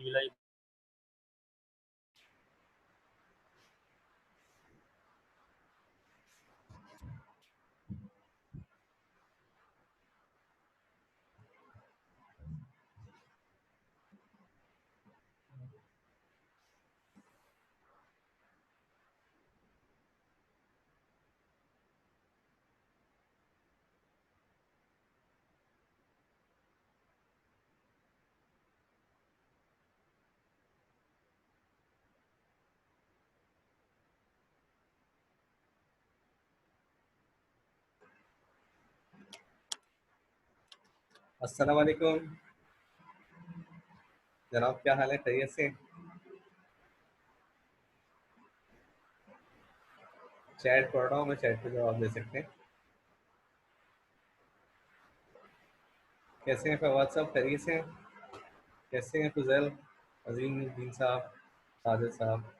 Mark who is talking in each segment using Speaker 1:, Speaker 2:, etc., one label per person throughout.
Speaker 1: जुलाई।
Speaker 2: अस्सलाम वालेकुम जनाब, क्या हाल है? खैरियत से? चैट पढ़ रहा हूँ मैं, चैट पे जवाब दे सकते हैं। कैसे हैं फवाद साहब? खैरियत से हैं? कैसे हैं फजल, अजीम उद्दीन साहब, साजिद साहब,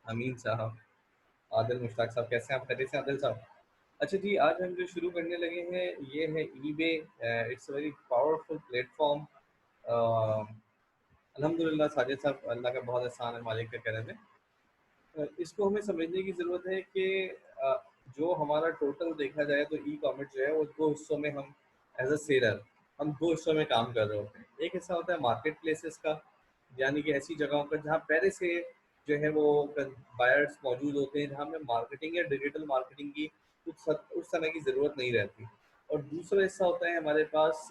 Speaker 2: अमीन साहब, आदिल मुश्ताक साहब? कैसे हैं आप? खैरियत से आदिल साहब? अच्छा जी, आज हम जो शुरू करने लगे हैं ये है eBay. It's very powerful platform. अल्हम्दुलिल्लाह साजिद साहब, अल्लाह का बहुत एहसान है, मालिक का करम है। इसको हमें समझने की ज़रूरत है कि अ, जो हमारा टोटल देखा जाए तो ई कॉमर्स जो है वो दो हिस्सों में हम एज अ सेलर हम दो हिस्सों में काम कर रहे होते हैं। एक हिस्सा होता है मार्केट प्लेसेस का, यानी कि ऐसी जगहों पर जहाँ पहले से जो है वो बायर्स मौजूद होते हैं, जहाँ हमें मार्केटिंग या डिजिटल मार्केटिंग की उस समय की ज़रूरत नहीं रहती। और दूसरा हिस्सा होता है हमारे पास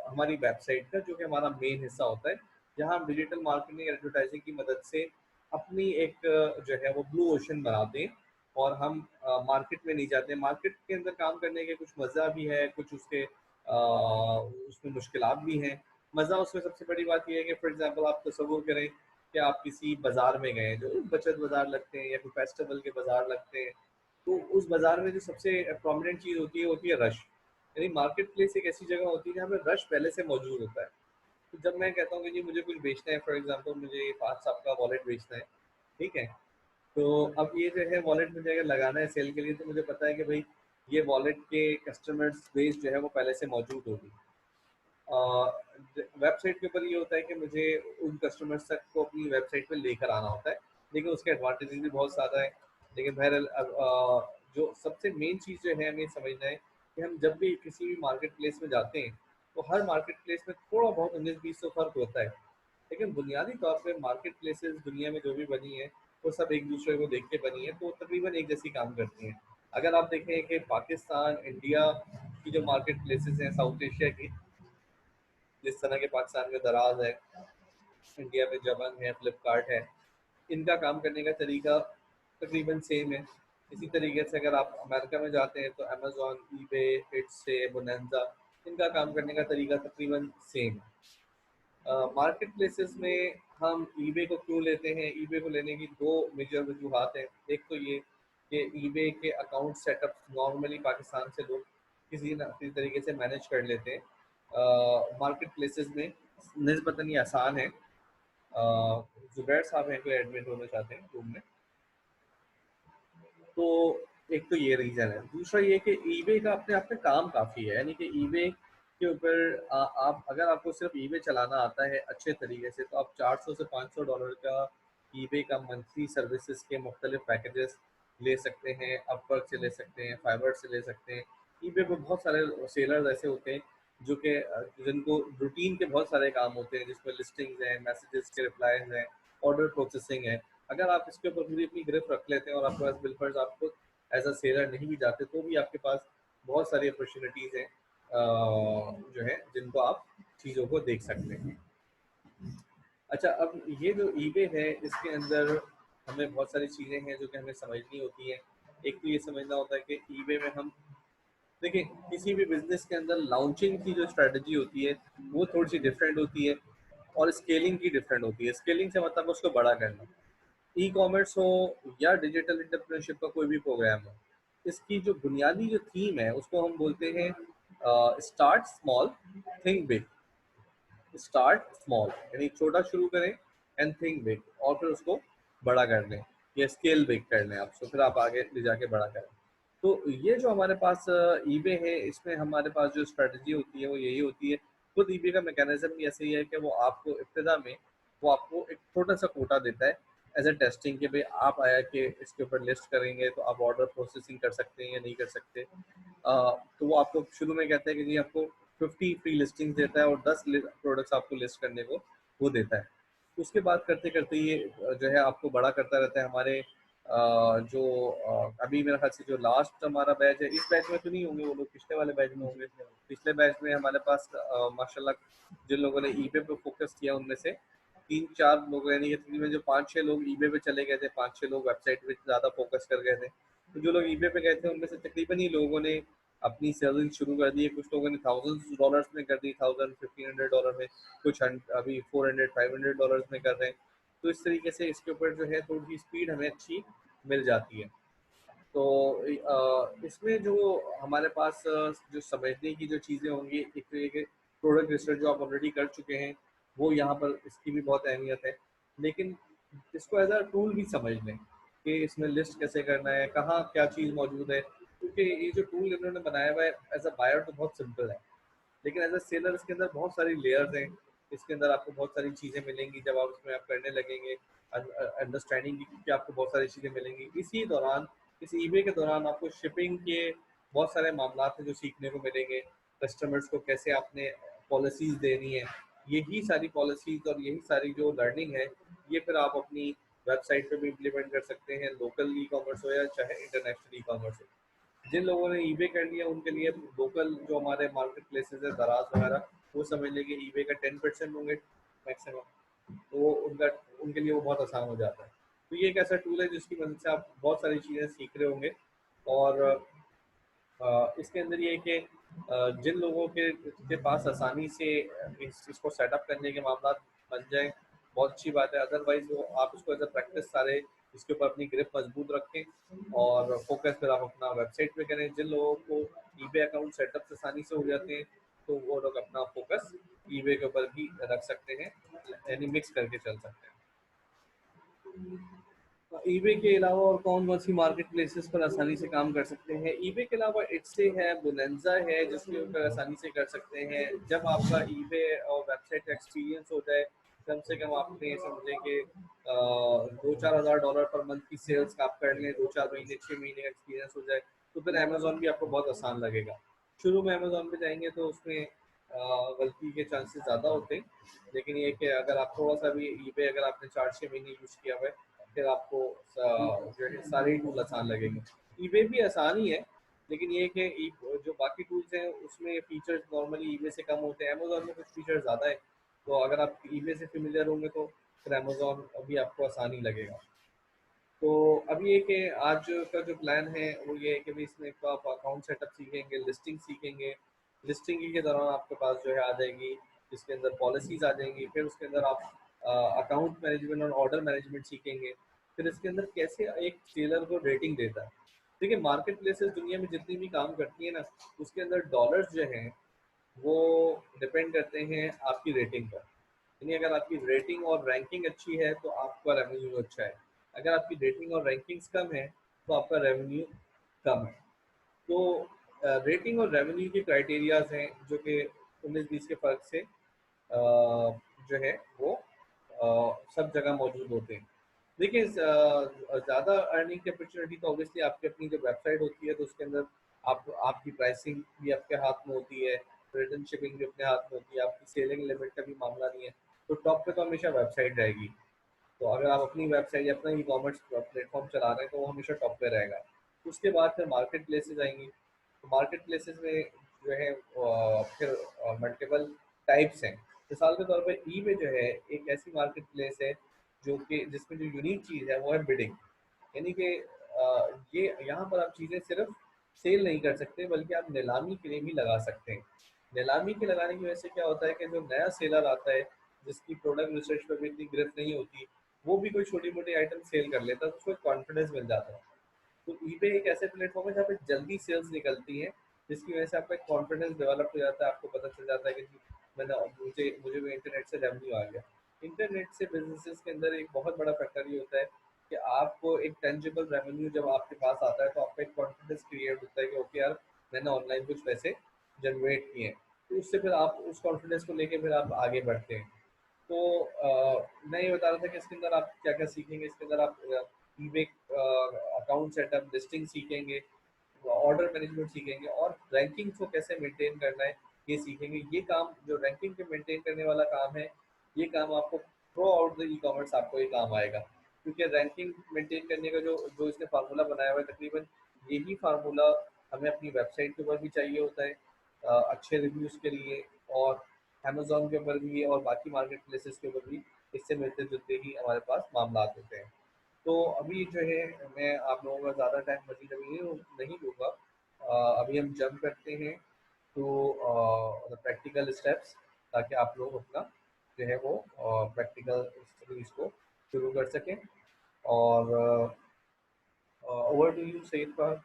Speaker 2: हमारी वेबसाइट का, जो कि हमारा मेन हिस्सा होता है, जहाँ हम डिजिटल मार्केटिंग एडवर्टाइजिंग की मदद से अपनी एक जो है वो ब्लू ओशन बनाते हैं। और हम मार्केट में नहीं जाते। मार्केट के अंदर काम करने के कुछ मज़ा भी है, कुछ उसके उसमें मुश्किलात भी हैं। मज़ा उसमें सबसे बड़ी बात ये है कि फॉर एग्जांपल आप तसव्वुर करें कि आप किसी बाज़ार में गए, जो बचत बाज़ार लगते हैं या कोई फेस्टिवल के बाज़ार लगते हैं, तो उस बाज़ार में जो सबसे प्रोमिनेंट चीज़ होती है रश। यानी मार्केट प्लेस एक ऐसी जगह होती है जहाँ पे रश पहले से मौजूद होता है। तो जब मैं कहता हूँ कि जी मुझे कुछ बेचना है, फॉर एग्जांपल मुझे 5 साहब का वॉलेट बेचना है, ठीक है? तो अब ये जो है वॉलेट मुझे अगर लगाना है सेल के लिए, तो मुझे पता है कि भाई ये वॉलेट के कस्टमर्स बेस जो है वो पहले से मौजूद होगी। वेबसाइट के ऊपर ये होता है कि मुझे उन कस्टमर्स तक को अपनी वेबसाइट पे लेकर आना होता है, लेकिन उसके एडवांटेजेस भी बहुत ज़्यादा है। लेकिन बहरहाल अब जो सबसे मेन चीज़ जो है हमें समझना है कि हम जब भी किसी भी मार्केट प्लेस में जाते हैं, तो हर मार्केट प्लेस में थोड़ा बहुत 19-20 तो फ़र्क होता है। लेकिन बुनियादी तौर पे मार्केट प्लेसेस दुनिया में जो भी बनी है, वो सब एक दूसरे को देख के बनी है, तो तकरीबन एक जैसी काम करती हैं। अगर आप देखें कि पाकिस्तान, इंडिया की जो मार्केट प्लेसेस हैं साउथ एशिया की, जिस तरह के पाकिस्तान में दराज है, इंडिया में जमन है, फ्लिपकार्ट है, इनका काम करने का तरीका तकरीबन सेम है। इसी तरीके से अगर आप अमेरिका में जाते हैं तो अमेजोन, ईबे, इट्से, बोनेंजा, इनका काम करने का तरीका तकरीबन सेम है। मार्केट प्लेसेस में हम ईबे को क्यों लेते हैं? ईबे को लेने की दो मेजर वजूहत हैं। एक तो ये कि ईबे के अकाउंट सेटअप नॉर्मली पाकिस्तान से लोग किसी न किसी तरीके से मैनेज कर लेते हैं। मार्केट प्लेसेस में निस्बतन ये आसान है। जुबैर साहब हैं, कोई एडमिट होना चाहते हैं रूम में? तो एक तो ये रीज़न है। दूसरा ये कि ईबे का अपने आप में काम काफ़ी है, यानी कि ईबे के ऊपर आप अगर आपको सिर्फ ईबे चलाना आता है अच्छे तरीके से, तो आप 400 से $500 का ईबे का मंथली सर्विसेज के मुख्तलिफ पैकेजेस ले सकते हैं। अपवर्क से ले सकते हैं, फाइवर से ले सकते हैं। ईबे पे बहुत सारे सेलर्स ऐसे होते हैं जो कि जिनको रूटीन के बहुत सारे काम होते हैं, जिसमें लिस्टिंग्स हैं, मैसेजेस के रिप्लाईज हैं, ऑर्डर प्रोसेसिंग है। अगर आप इसके ऊपर पूरी अपनी गिरफ्त रख लेते हैं और आपके पास बिलफर्ज आपको एज अ सेलर नहीं भी जाते, तो भी आपके पास बहुत सारी अपॉर्चुनिटीज़ हैं जो है जिनको आप चीज़ों को देख सकते हैं। अच्छा, अब ये जो ईबे है इसके अंदर हमें बहुत सारी चीज़ें हैं जो कि हमें समझनी होती हैं। एक तो ये समझना होता है कि ईबे में हम देखिए, किसी भी बिजनेस के अंदर लॉन्चिंग की जो स्ट्रेटजी होती है वो थोड़ी सी डिफरेंट होती है, और स्केलिंग की डिफरेंट होती है। स्केलिंग से मतलब उसको बड़ा करना। ई कॉमर्स हो या डिजिटल एंटरप्रेन्योरशिप का कोई भी प्रोग्राम हो, इसकी जो बुनियादी जो थीम है उसको हम बोलते हैं start small, think big. Start small यानी छोटा शुरू करें, एंड थिंक बिग, और फिर उसको बड़ा कर लें या स्केल बिग कर लें आप, तो फिर आप आगे ले जाके बड़ा करें। तो ये जो हमारे पास ईबे है, इसमें हमारे पास जो स्ट्रेटजी होती है वो यही होती है खुद ईबे का मैकेनिज्म भी ऐसे ही है कि वो आपको इब्तिदा में वो आपको एक छोटा सा कोटा देता है एज ए टेस्टिंग के भाई आप आया कि इसके ऊपर लिस्ट करेंगे तो आप ऑर्डर प्रोसेसिंग कर सकते हैं या नहीं कर सकते। तो वो आपको शुरू में कहते हैं कि जी आपको 50 फ्री लिस्टिंग देता है और 10 प्रोडक्ट्स आपको लिस्ट करने को वो देता है। उसके बाद करते करते ये जो है आपको बड़ा करता रहता है। हमारे जो अभी मेरे ख्याल से जो लास्ट हमारा बैच है, इस बैच में तो नहीं होंगे वो लोग, पिछले वाले बैच में होंगे। पिछले बैच में हमारे पास माशाल्लाह जिन लोगों ने ईबे पे फोकस किया उनमें से 3-4 लोग, यानी कि तकरीबन जो 5-6 लोग ईबे पे चले गए थे, 5-6 लोग वेबसाइट पे ज़्यादा फोकस कर गए थे। तो जो लोग ईबे पे गए थे उनमें से तकरीबन ही लोगों ने अपनी सेलिंग शुरू कर दी है। कुछ लोगों ने $1000 में कर दी, 1000 $1500 में, कुछ अभी 400 $500 में कर रहे हैं। तो इस तरीके से इसके ऊपर जो है थोड़ी स्पीड हमें अच्छी मिल जाती है। तो इसमें जो हमारे पास जो समझने की जो चीज़ें होंगी, एक तो ये कि प्रोडक्ट रिसर्च जो आप ऑलरेडी कर चुके हैं वो यहाँ पर इसकी भी बहुत अहमियत है। लेकिन इसको एज अ टूल भी समझ लें कि इसमें लिस्ट कैसे करना है, कहाँ क्या चीज़ मौजूद है, क्योंकि ये जो टूल इन्होंने बनाया हुआ है एज अ बायर तो बहुत सिंपल है, लेकिन एज अ सेलर इसके अंदर बहुत सारी लेयर्स हैं। इसके अंदर आपको बहुत सारी चीज़ें मिलेंगी जब आप इसमें आप करने लगेंगे, अंडरस्टैंडिंग की आपको बहुत सारी चीज़ें मिलेंगी। इसी दौरान, इस ईबे के दौरान आपको शिपिंग के बहुत सारे मामला हैं जो सीखने को मिलेंगे। कस्टमर्स को कैसे आपने पॉलिसीज़ देनी है, यही सारी पॉलिसीज़ और यही सारी जो लर्निंग है, ये फिर आप अपनी वेबसाइट पे भी इम्प्लीमेंट कर सकते हैं, लोकल ई कॉमर्स हो या चाहे इंटरनेशनल ई कॉमर्स हो। जिन लोगों ने ईबे कर लिया उनके लिए लोकल जो हमारे मार्केट प्लेसेस है, दराज वगैरह, वो समझ लेंगे ईबे का 10% होंगे मैक्सिमम। तो वो उनका उनके लिए वो बहुत आसान हो जाता है। तो ये एक ऐसा टूल है जिसकी मदद से आप बहुत सारी चीज़ें सीख रहे होंगे। और इसके अंदर ये है कि जिन लोगों के पास आसानी से इस चीज़ को सेटअप करने के मामला बन जाए, बहुत अच्छी बात है। अदरवाइज वो आप इसको एज अ प्रैक्टिस सारे इसके ऊपर अपनी ग्रिप मजबूत रखें और फोकस फिर आप अपना वेबसाइट पे करें। जिन लोगों को ईबे अकाउंट सेटअप आसानी से हो जाते हैं तो वो लोग अपना फोकस ईबे के ऊपर भी रख सकते हैं, यानी मिक्स करके चल सकते हैं। ईबे के अलावा और कौन-कौन सी मार्केट प्लेसेस पर आसानी से काम कर सकते हैं? ईबे के अलावा इट्से है, बोनंज़ा है, जिसके ऊपर आसानी से कर सकते हैं। जब आपका ईबे और वेबसाइट का एक्सपीरियंस हो जाए, कम से कम आपने समझें कि 2-4 हज़ार डॉलर पर मंथ की सेल्स का आप कर लें, 2-4 महीने, 6 महीने का एक्सपीरियंस हो जाए, तो फिर अमेज़न भी आपको बहुत आसान लगेगा। शुरू में अमेज़न पे जाएँगे तो उसमें गलती के चांसेस ज़्यादा होते हैं, लेकिन ये है कि अगर आप थोड़ा-सा भी ईबे अगर आपने 4-6 महीने यूज़ किया हुआ है, फिर आपको जो है सारे टूल आसान लगेंगे। ईबे भी आसान ही है, लेकिन ये है कि जो बाकी टूल्स हैं उसमें फीचर्स नॉर्मली ईबे से कम होते हैं। अमेज़न में कुछ फीचर्स ज़्यादा है, तो अगर आप ईबे से फ़ेमिलियर होंगे तो फिर अमेज़न भी आपको आसान ही लगेगा। तो अभी ये कि आज का जो प्लान है वो ये है कि भाई इसमें एक तो आप अकाउंट सेटअप सीखेंगे, लिस्टिंग सीखेंगे। लिस्टिंग के दौरान आपके पास जो है आ जाएगी, इसके अंदर पॉलिसीज़ आ जाएँगी, फिर उसके अंदर आप अकाउंट मैनेजमेंट और ऑर्डर मैनेजमेंट सीखेंगे। फिर इसके अंदर कैसे एक सेलर को रेटिंग देता है। देखिए मार्केट प्लेसेस दुनिया में जितनी भी काम करती है ना, उसके अंदर डॉलर्स जो हैं वो डिपेंड करते हैं आपकी रेटिंग पर। यानी अगर आपकी रेटिंग और रैंकिंग अच्छी है तो आपका रेवेन्यू अच्छा है। अगर आपकी रेटिंग और रैंकिंग्स कम है तो आपका रेवेन्यू कम है। तो रेटिंग और रेवेन्यू के क्राइटेरियाज हैं जो कि 19-20 के फ़र्क से जो है वो सब जगह मौजूद होते हैं। देखिए ज़्यादा अर्निंग की अपॉर्चुनिटी तो ऑब्वियसली आपकी अपनी जो वेबसाइट होती है तो उसके अंदर आप आपकी प्राइसिंग भी आपके हाथ में होती है, रिटर्न शिपिंग भी अपने हाथ में होती है, आपकी सेलिंग लिमिट का भी मामला नहीं है। तो टॉप पे तो हमेशा वेबसाइट रहेगी। तो अगर आप अपनी वेबसाइट या अपना ई-कॉमर्स प्लेटफ़ॉर्म चला रहे हैं तो वो हमेशा टॉप पे रहेगा। उसके बाद फिर मार्केट प्लेसेस आएँगी। तो मार्केट प्लेसेस में जो है फिर मल्टीपल टाइप्स हैं। मिसाल के तौर पे ईबे जो है एक ऐसी मार्केट प्लेस है जो कि जिसमें जो यूनिक चीज़ है वो है बिडिंग। यानी कि ये यहाँ पर आप चीज़ें सिर्फ सेल नहीं कर सकते बल्कि आप नीलामी के लिए भी लगा सकते हैं। नीलामी के लगाने की वजह से क्या होता है कि जो नया सेलर आता है, जिसकी प्रोडक्ट रिसर्च पे भी इतनी गिरफ्त नहीं होती, वो भी कोई छोटी-मोटी आइटम सेल कर लेता है, तो उसको एक कॉन्फिडेंस मिल जाता है। तो ईबे एक ऐसे प्लेटफ़ॉर्म है जहाँ पे जल्दी सेल्स निकलती हैं, जिसकी वजह से आपका एक कॉन्फिडेंस डेवलप हो जाता है, आपको पता चल जाता है कि जी मैंने मुझे मुझे भी इंटरनेट से रेवेन्यू आ गया। इंटरनेट से बिज़नेसेस के अंदर एक बहुत बड़ा फैक्टर ये होता है कि आपको एक टेंजिबल रेवेन्यू जब आपके पास आता है, तो आपका एक कॉन्फिडेंस क्रिएट होता है कि ओके यार, मैंने ऑनलाइन कुछ पैसे जनरेट किए हैं। तो उससे फिर आप उस कॉन्फिडेंस को लेके फिर आप आगे बढ़ते हैं। तो मैं ये बता रहा था कि इसके अंदर आप क्या-क्या सीखेंगे, इसके अंदर आप ईबे अकाउंट सेटअप, लिस्टिंग सीखेंगे, ऑर्डर मैनेजमेंट सीखेंगे और रैंकिंग को कैसे मेंटेन करना है, ये सीखेंगे। ये काम जो रैंकिंग को मेंटेन करने वाला काम है, ये काम आपको थ्रू आउट द ई-कॉमर्स आपको ये काम आएगा। क्योंकि रैंकिंग मेंटेन करने का जो जो इसने फार्मूला बनाया हुआ है, तकरीबन यही फार्मूला हमें अपनी वेबसाइट के ऊपर भी चाहिए होता है अच्छे रिव्यूज़ के लिए, और अमेज़न के ऊपर भी और बाकी मार्केट प्लेसेस के ऊपर भी इससे मिलते-जुलते ही हमारे पास मामलात होते हैं। तो अभी जो है मैं आप लोगों का ज़्यादा टाइम मज़ीद अभी नहीं लूँगा। अभी हम जंप करते हैं टू द प्रैक्टिकल स्टेप्स, ताकि आप लोग अपना जो है वो प्रैक्टिकल स्टडीज़ को शुरू कर सकें। और over to you Saeed Fahad.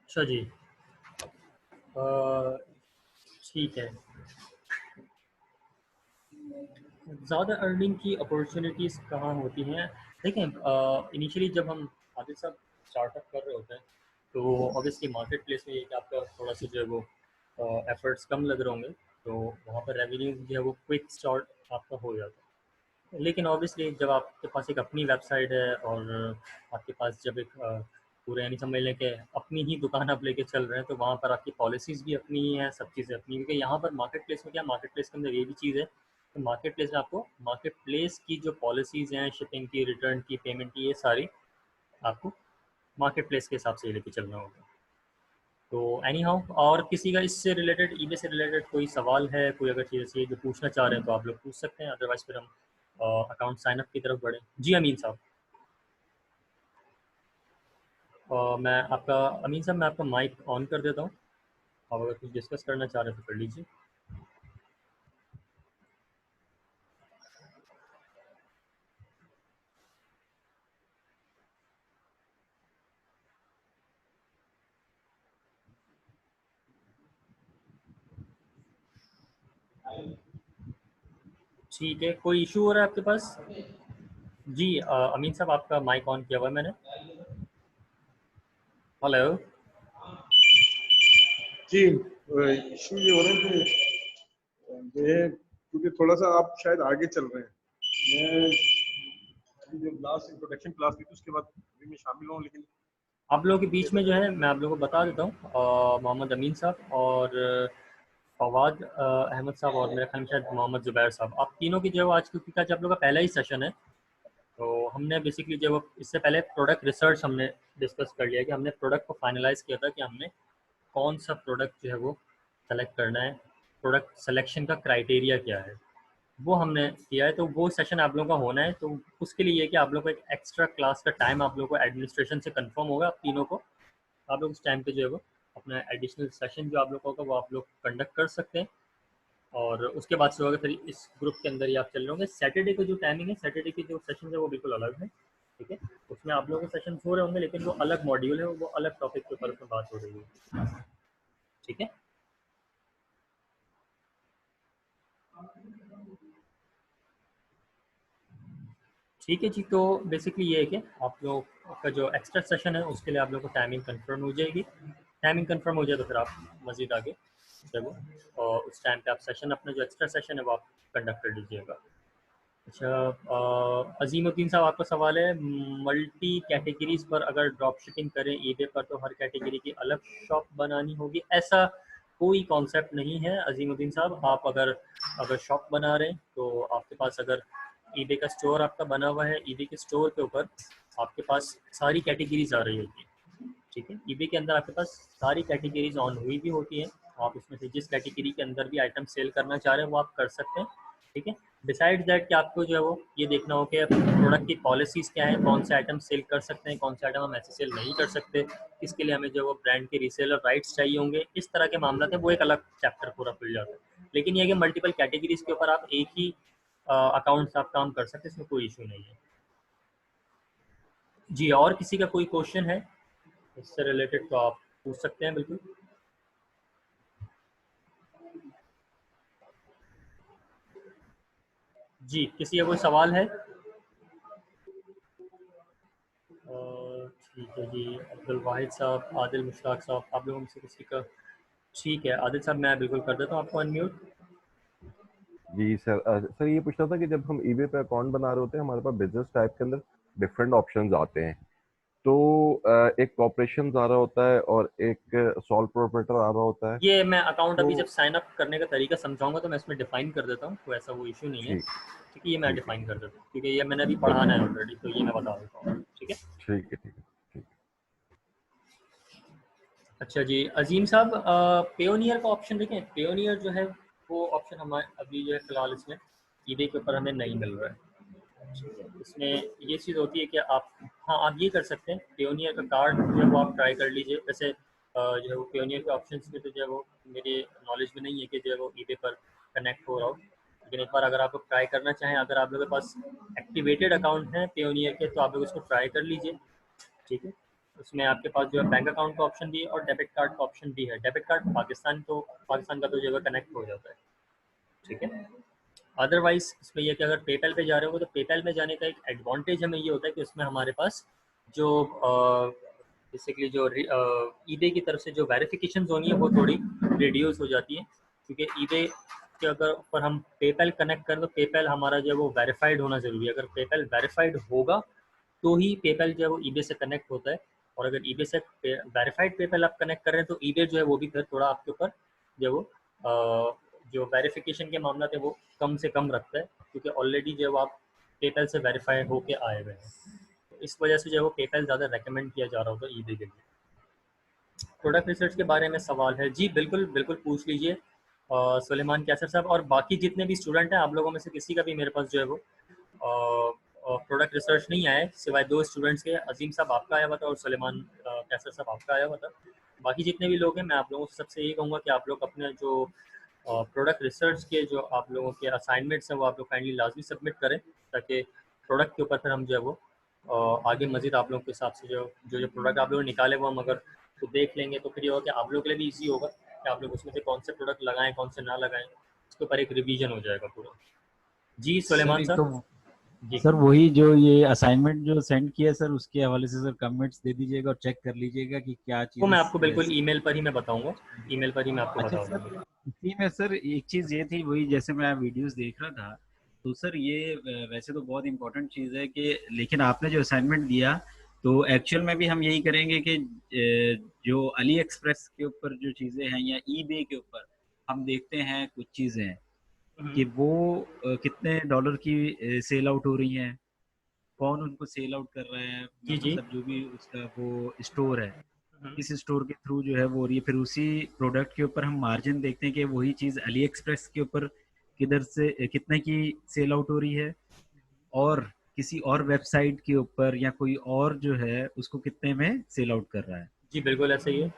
Speaker 1: अच्छा जी। अ, ठीक है। ज़्यादा अर्निंग की अपॉर्चुनिटीज़ कहाँ होती हैं? देखें, इनिशियली जब हम आदिल साहब स्टार्टअप कर रहे होते हैं, तो ऑब्वियसली मार्केट प्लेस में ये कि आपका थोड़ा सा जो है वो एफर्ट्स कम लग रहे होंगे, तो वहाँ पर रेवेन्यू जो है वो क्विक स्टार्ट आपका हो जाता है। लेकिन ऑब्वियसली जब आपके पास एक अपनी वेबसाइट है और आपके पास जब एक पूरे यानी समझ लें कि अपनी ही दुकान आप लेके चल रहे हैं, तो वहाँ पर आपकी पॉलिसीज़ भी अपनी ही हैं, सब चीज़ें अपनी, क्योंकि यहाँ पर मार्केट प्लेस में क्या, मार्केट प्लेस के अंदर ये भी चीज़ है, तो मार्केट प्लेस में आपको मार्केट प्लेस की जो पॉलिसीज़ हैं, शिपिंग की, रिटर्न की, पेमेंट की, ये सारी आपको मार्केट प्लेस के हिसाब से लेके चलना होगा। तो एनी हाउ, और किसी का इससे रिलेटेड, ईबे से रिलेटेड कोई सवाल है, कोई अगर चीज़ ऐसी है जो पूछना चाह रहे हैं तो आप लोग पूछ सकते हैं, अदरवाइज फिर हम अकाउंट साइन अप की तरफ बढ़ें। जी अमीन साहब। मैं आपका, अमीन साहब मैं आपका माइक ऑन कर देता हूँ, आप अगर कुछ डिस्कस करना चाह रहे हैं तो कर लीजिए। ठीक है, कोई इशू हो रहा है आपके पास? जी अमीन साहब आपका माइक ऑन किया हुआ है मैंने। हेलो।
Speaker 3: जी, इशू ये हो रहा है कि ये क्योंकि थोड़ा सा आप शायद आगे चल रहे हैं। मैं अभी जो लास्ट इंट्रोडक्शन क्लास थी तो उसके बाद अभी मैं शामिल हूँ, लेकिन
Speaker 1: आप लोगों के बीच में जो है मैं आप लोगों को बता देता हूँ, मोहम्मद अमीन साहब और फवाद अहमद साहब और मेरा ख्याल में शायद मोहम्मद ज़ुबैर साहब, आप तीनों की जो है आज, क्योंकि आज आप लोगों का पहला ही सेशन है, तो हमने बेसिकली जो है इससे पहले प्रोडक्ट रिसर्च हमने डिस्कस कर लिया कि हमने प्रोडक्ट को फाइनलाइज़ किया था कि हमने कौन सा प्रोडक्ट जो है वो सेलेक्ट करना है, प्रोडक्ट सिलेक्शन का क्राइटेरिया क्या है, वो हमने किया है। तो वो सेशन आप लोगों का होना है, तो उसके लिए ये कि आप लोग को एक एक्स्ट्रा क्लास का टाइम आप लोगों को एडमिनिस्ट्रेशन से कंफर्म होगा, आप तीनों को, आप लोग उस टाइम पे जो है वो अपना एडिशनल सेशन जो आप लोग का होगा वो आप लोग कंडक्ट कर सकते हैं। और उसके बाद से होगा फिर इस ग्रुप के अंदर ही आप चल रहे होंगे। सैटरडे को जो टाइमिंग है, सैटरडे की जो सेशन है वो बिल्कुल अलग है, ठीक है, उसमें आप लोगों के सेशन हो रहे होंगे, लेकिन वो अलग मॉड्यूल है, वो अलग टॉपिक के ऊपर उसमें बात हो रही है, ठीक है। ठीक है जी, तो बेसिकली ये है कि आप लोग का जो एक्स्ट्रा सेशन है उसके लिए आप लोग को टाइमिंग कंफर्म हो जाएगी, टाइमिंग कंफर्म हो जाए तो फिर आप मज़ीद आगे चलो, और उस टाइम पे आप सेशन, अपना जो एक्स्ट्रा सेशन है वो आप कंडक्ट कर लीजिएगा। अच्छा, अजीमुद्दीन साहब आपका सवाल है, मल्टी कैटेगरीज पर अगर ड्रॉप शिपिंग करें ईबे पर तो हर कैटेगरी की अलग शॉप बनानी होगी? ऐसा कोई कॉन्सेप्ट नहीं है अजीमुद्दीन साहब। आप अगर अगर शॉप बना रहे हैं तो आपके पास अगर ईबे का स्टोर आपका बना हुआ है, ईबे के स्टोर के ऊपर आपके पास सारी कैटेगरीज आ रही होती है, ठीक है। ईबे के अंदर आपके पास सारी कैटेगरीज ऑन हुई भी होती हैं, आप उसमें से जिस कैटेगरी के अंदर भी आइटम सेल करना चाह रहे हैं वो आप कर सकते हैं, ठीक है। डिसाइड दैट कि आपको जो है वो ये देखना हो कि प्रोडक्ट की पॉलिसीज़ क्या है, कौन से आइटम सेल कर सकते हैं, कौन से आइटम हम ऐसे सेल नहीं कर सकते, इसके लिए हमें जो है वो ब्रांड के रीसेलर राइट्स चाहिए होंगे, इस तरह के मामला थे, वो एक अलग चैप्टर पूरा खुल जाता है। लेकिन ये है कि मल्टीपल कैटेगरीज के ऊपर आप एक ही अकाउंट से आप काम कर सकते हैं, इसमें कोई इशू नहीं है जी। और किसी का कोई क्वेश्चन है इससे रिलेटेड तो आप पूछ सकते हैं बिल्कुल। जी, किसी का कोई सवाल है? ठीक है जी, अब्दुल वाहिद साहब, आदिल मुश्ताक साहब, आप लोगों में से किसी का? ठीक है आदिल साहब, मैं बिल्कुल कर देता हूँ आपको अनम्यूट।
Speaker 4: जी सर, सर ये पूछना था कि जब हम ईबे पे अकाउंट बना रहे होते हैं, हमारे पास बिजनेस टाइप के अंदर डिफरेंट ऑप्शंस आते हैं। तो एक कॉर्पोरेशन आ रहा होता है और एक सॉल प्रोप्राइटर आ रहा होता है।
Speaker 1: ये मैं अकाउंट
Speaker 4: तो
Speaker 1: अभी जब साइन अप करने का तरीका समझाऊंगा तो मैं इसमें डिफाइन कर देता हूँ, तो ऐसा वो इशू नहीं है।
Speaker 4: ठीक
Speaker 1: ठीक है, ये मैं
Speaker 4: ठीक है
Speaker 1: डिफाइन कर देता हूँ क्योंकि ये मैंने अभी पढ़ाना है ऑलरेडी, तो ये मैं बता देता हूँ। ठीक है,
Speaker 4: ठीक है ठीक है ठीक
Speaker 1: अच्छा जी अजीम साहब, पेयोनियर का ऑप्शन देखें। पेयोनियर जो है वो ऑप्शन हमारे अभी जो है फिलहाल इसमें ईबे के ऊपर हमें नहीं मिल रहा है। ठीक है, इसमें ये चीज़ होती है कि आप, हाँ आप ये कर सकते हैं, पेयोनियर का कार्ड जो है वो आप ट्राई कर लीजिए। वैसे जो है वो पेयोनियर के ऑप्शंस में तो जो है वो मेरे नॉलेज में नहीं है कि जो है वो ईबे पर कनेक्ट हो रहा हो, लेकिन एक बार अगर आप लोग ट्राई करना चाहें, अगर आप लोगों के पास एक्टिवेटेड अकाउंट है पेयोनियर के, तो आप लोग उसको ट्राई कर लीजिए। ठीक है, उसमें आपके पास जो है बैंक अकाउंट का ऑप्शन भी है और डेबिट कार्ड का ऑप्शन भी है। डेबिट कार्ड पाकिस्तान का तो जो है कनेक्ट हो जाता है। ठीक है, अदरवाइज इसमें यह कि अगर पेपैल पे जा रहे हो तो पेपैल में जाने का एक एडवांटेज हमें ये होता है कि उसमें हमारे पास जो बेसिकली जो ईबे की तरफ से जो वेरिफिकेशन होनी है वो थोड़ी रिड्यूस हो जाती है, क्योंकि ईबे के अगर ऊपर हम पेपैल कनेक्ट करें तो पेपैल हमारा जो है वो वेरीफाइड होना ज़रूरी है। अगर पेपैल वेरीफाइड होगा तो ही पेपैल जो है वो ईबे से कनेक्ट होता है, और अगर ईबे से वेरीफाइड पेपैल आप कनेक्ट कर रहे हैं तो ईबे जो है वो भी फिर थोड़ा आपके ऊपर जो है वो जो वेरिफिकेशन के मामला थे वो कम से कम रखता है, क्योंकि ऑलरेडी जो है वो आप पेपैल से वेरीफाई होके आए हुए हैं। तो इस वजह से जो है वो पेपैल ज़्यादा रेकमेंड किया जा रहा होता है ईबे के लिए। प्रोडक्ट रिसर्च के बारे में सवाल है जी, बिल्कुल बिल्कुल पूछ लीजिए सुलेमान कैसर साहब, और बाकी जितने भी स्टूडेंट हैं आप लोगों में से किसी का भी मेरे पास जो है वो प्रोडक्ट रिसर्च नहीं आया है, सिवाय 2 स्टूडेंट्स के, अजीम साहब आपका आया हुआ था और सुलेमान कैसर साहब आपका आया हुआ था। बाकी जितने भी लोग हैं मैं आप लोगों से सबसे यही कहूँगा कि आप लोग अपने जो प्रोडक्ट रिसर्च के जो आप लोगों के असाइनमेंट्स हैं वो आप लोग काइंडली लाजमी सबमिट करें, ताकि प्रोडक्ट के ऊपर फिर हम जो है वो आगे मज़ीद आप लोगों के हिसाब से जो जो जो प्रोडक्ट आप लोगों ने निकाले वो हम अगर तो देख लेंगे, तो फिर ये होगा कि आप लोगों के लिए भी ईजी होगा कि आप लोग उसमें से कौन से प्रोडक्ट लगाएं कौन से ना लगाएं, उसके ऊपर एक रिवीजन हो जाएगा पूरा। जी
Speaker 5: सर
Speaker 1: सुलेमान
Speaker 5: एक
Speaker 1: साहब।
Speaker 5: तो
Speaker 1: जी
Speaker 5: सर वही जो ये असाइनमेंट जो सेंड किया सर, उसके हवाले से सर कमेंट्स दे दीजिएगा और चेक कर लीजिएगा कि क्या
Speaker 1: वो मैं आपको
Speaker 5: चीज़ें
Speaker 1: बिल्कुल ईमेल पर ही मैं बताऊंगा, ईमेल पर ही मैं आपको
Speaker 5: अच्छा
Speaker 1: बता
Speaker 5: सर,
Speaker 1: दूंगा।
Speaker 5: इसी में सर एक चीज ये थी, वही जैसे मैं वीडियोस देख रहा था, तो सर ये वैसे तो बहुत इंपॉर्टेंट चीज है कि, लेकिन आपने जो असाइनमेंट दिया तो एक्चुअल में भी हम यही करेंगे कि जो अली एक्सप्रेस के ऊपर जो चीजें हैं या ई बे के ऊपर हम देखते हैं कुछ चीजें कि वो कितने डॉलर की सेल आउट हो रही हैं, कौन उनको सेल आउट कर रहा है,
Speaker 1: जी जी।
Speaker 5: मतलब जो भी उसका वो स्टोर है
Speaker 1: हम्म,
Speaker 5: किस स्टोर के थ्रू जो है वो हो रही है, फिर उसी प्रोडक्ट के ऊपर हम मार्जिन देखते हैं कि वही चीज अली एक्सप्रेस के ऊपर किधर से कितने की सेल आउट हो रही है, और किसी और वेबसाइट के ऊपर या कोई और जो है उसको कितने में सेल आउट कर रहा है।
Speaker 1: जी बिल्कुल ऐसा ही है।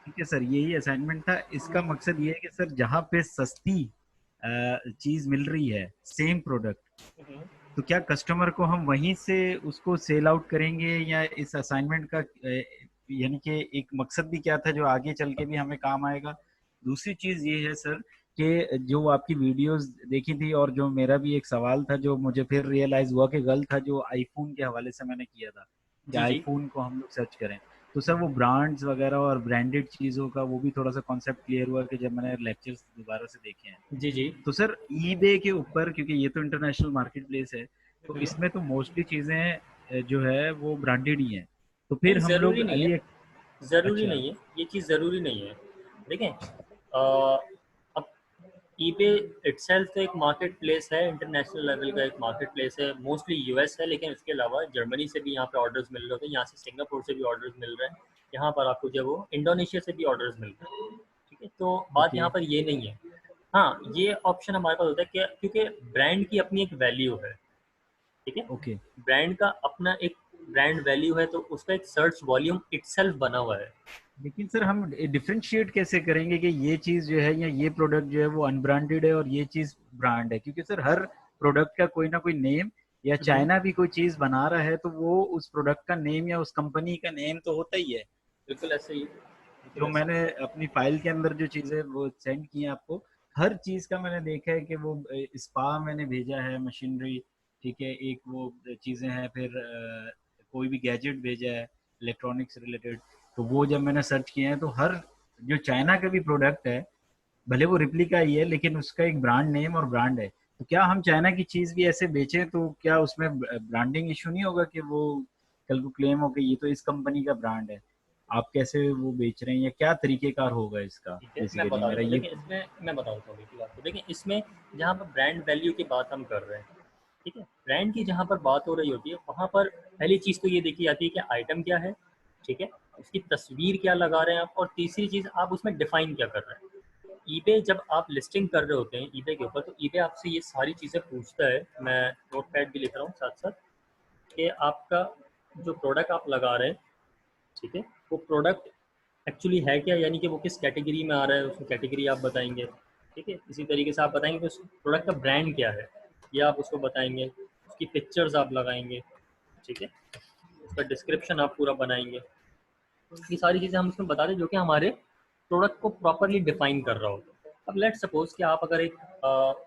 Speaker 5: ठीक है सर, यही असाइनमेंट था। इसका मकसद ये है कि सर जहाँ पे सस्ती चीज मिल रही है सेम प्रोडक्ट, तो क्या कस्टमर को हम वहीं से उसको सेल आउट करेंगे, या इस असाइनमेंट का यानी कि एक मकसद भी क्या था जो आगे चल के भी हमें काम आएगा। दूसरी चीज ये है सर कि जो आपकी वीडियोस देखी थी और जो मेरा भी एक सवाल था जो मुझे फिर रियलाइज हुआ कि गलत था, जो आईफोन के हवाले से मैंने किया था कि
Speaker 1: जी जी।
Speaker 5: आईफोन को हम लोग सर्च करें, तो सर वो ब्रांड्स वगैरह और ब्रांडेड चीजों का वो भी थोड़ा सा कॉन्सेप्ट क्लियर हुआ कि जब मैंने लेक्चर्स दोबारा से देखे हैं।
Speaker 1: जी जी।
Speaker 5: तो सर ईबे के ऊपर, क्योंकि ये तो इंटरनेशनल मार्केट प्लेस है, तो
Speaker 1: हम्म,
Speaker 5: इसमें तो मोस्टली चीजें जो है वो ब्रांडेड ही हैं, तो फिर
Speaker 1: नहीं
Speaker 5: हम
Speaker 1: ज़रूरी
Speaker 5: लोग
Speaker 1: नहीं है,
Speaker 5: अली।
Speaker 1: ज़रूरी
Speaker 5: अच्छा।
Speaker 1: नहीं है, ये चीज़ ज़रूरी नहीं है। देखें अब ईबे इटसेल्फ तो एक मार्केट प्लेस है, इंटरनेशनल लेवल का एक मार्केट प्लेस है, मोस्टली यूएस है, लेकिन उसके अलावा जर्मनी से भी यहाँ पे ऑर्डर्स मिल रहे होते हैं, यहाँ से सिंगापुर से भी ऑर्डर्स मिल रहे हैं, यहाँ पर आपको जो है वो इंडोनेशिया से भी ऑर्डर्स मिल रहे हैं। ठीक है, तो बात
Speaker 5: ओके
Speaker 1: यहाँ पर ये नहीं है। हाँ, ये ऑप्शन हमारे पास होता है कि क्योंकि ब्रांड की अपनी एक वैल्यू है। ठीक है,
Speaker 5: ओके
Speaker 1: ब्रांड का अपना एक ब्रांड वैल्यू है तो उसका एक सर्च वॉल्यूम इटसेल्फ बना हुआ है।
Speaker 5: लेकिन सर हम डिफरेंशिएट कैसे करेंगे कि ये चीज जो है या ये प्रोडक्ट जो है वो अनब्रांडेड है और ये चीज ब्रांड है? क्योंकि सर हर प्रोडक्ट का कोई ना कोई नेम, या चाइना भी कोई चीज बना रहा है तो वो उस प्रोडक्ट का नेम या उस कंपनी का नेम तो होता ही है।
Speaker 1: बिल्कुल ऐसे ही।
Speaker 5: तो मैंने अपनी फाइल के अंदर जो चीजें वो सेंड की हैं आपको, हर चीज का मैंने देखा है कि वो स्पा मैंने भेजा है, मशीनरी, ठीक है, एक वो चीजें हैं, फिर कोई भी गैजेट भेजा है इलेक्ट्रॉनिक्स रिलेटेड, तो वो जब मैंने सर्च किए हैं तो हर जो चाइना का भी प्रोडक्ट है, भले वो रिप्लिका ही है लेकिन उसका एक ब्रांड नेम और ब्रांड है। तो क्या हम चाइना की चीज भी ऐसे बेचें तो क्या उसमें ब्रांडिंग इशू नहीं होगा कि वो कल को क्लेम हो कि ये तो इस कंपनी का ब्रांड है? आप कैसे वो बेच रहे हैं या क्या तरीकेकार होगा इसका?
Speaker 1: ठीक है, मैं
Speaker 5: बेसिकली
Speaker 1: बता
Speaker 5: मेरा
Speaker 1: दूँ।
Speaker 5: ये
Speaker 1: देखिए इसमें मैं बताता हूँ कि आपको, देखिए इसमें जहाँ पर ब्रांड वैल्यू की बात हम कर रहे हैं, ठीक है, ब्रांड की जहाँ पर बात हो रही होती है वहाँ पर पहली चीज़ तो ये देखी जाती है कि आइटम क्या है, ठीक है, उसकी तस्वीर क्या लगा रहे हैं आप, और तीसरी चीज़ आप उसमें डिफाइन क्या कर रहे हैं। ईबे जब आप लिस्टिंग कर रहे होते हैं ईबे के ऊपर, तो ईबे आपसे ये सारी चीज़ें पूछता है, मैं नोट पैड भी लिख रहा हूँ साथ साथ, कि आपका जो प्रोडक्ट आप लगा रहे हैं, ठीक है, वो प्रोडक्ट एक्चुअली है क्या, यानी कि वो किस कैटेगरी में आ रहा है, उसकी कैटेगरी आप बताएंगे, ठीक है। इसी तरीके से आप बताएंगे कि उस प्रोडक्ट का ब्रांड क्या है, ये आप उसको बताएंगे, उसकी पिक्चर्स आप लगाएंगे, ठीक है, उसका डिस्क्रिप्शन आप पूरा बनाएंगे। ये सारी चीज़ें हम उसमें बता दें जो कि हमारे प्रोडक्ट को प्रॉपरली डिफाइन कर रहा होता है। अब लेट्स सपोज कि आप अगर एक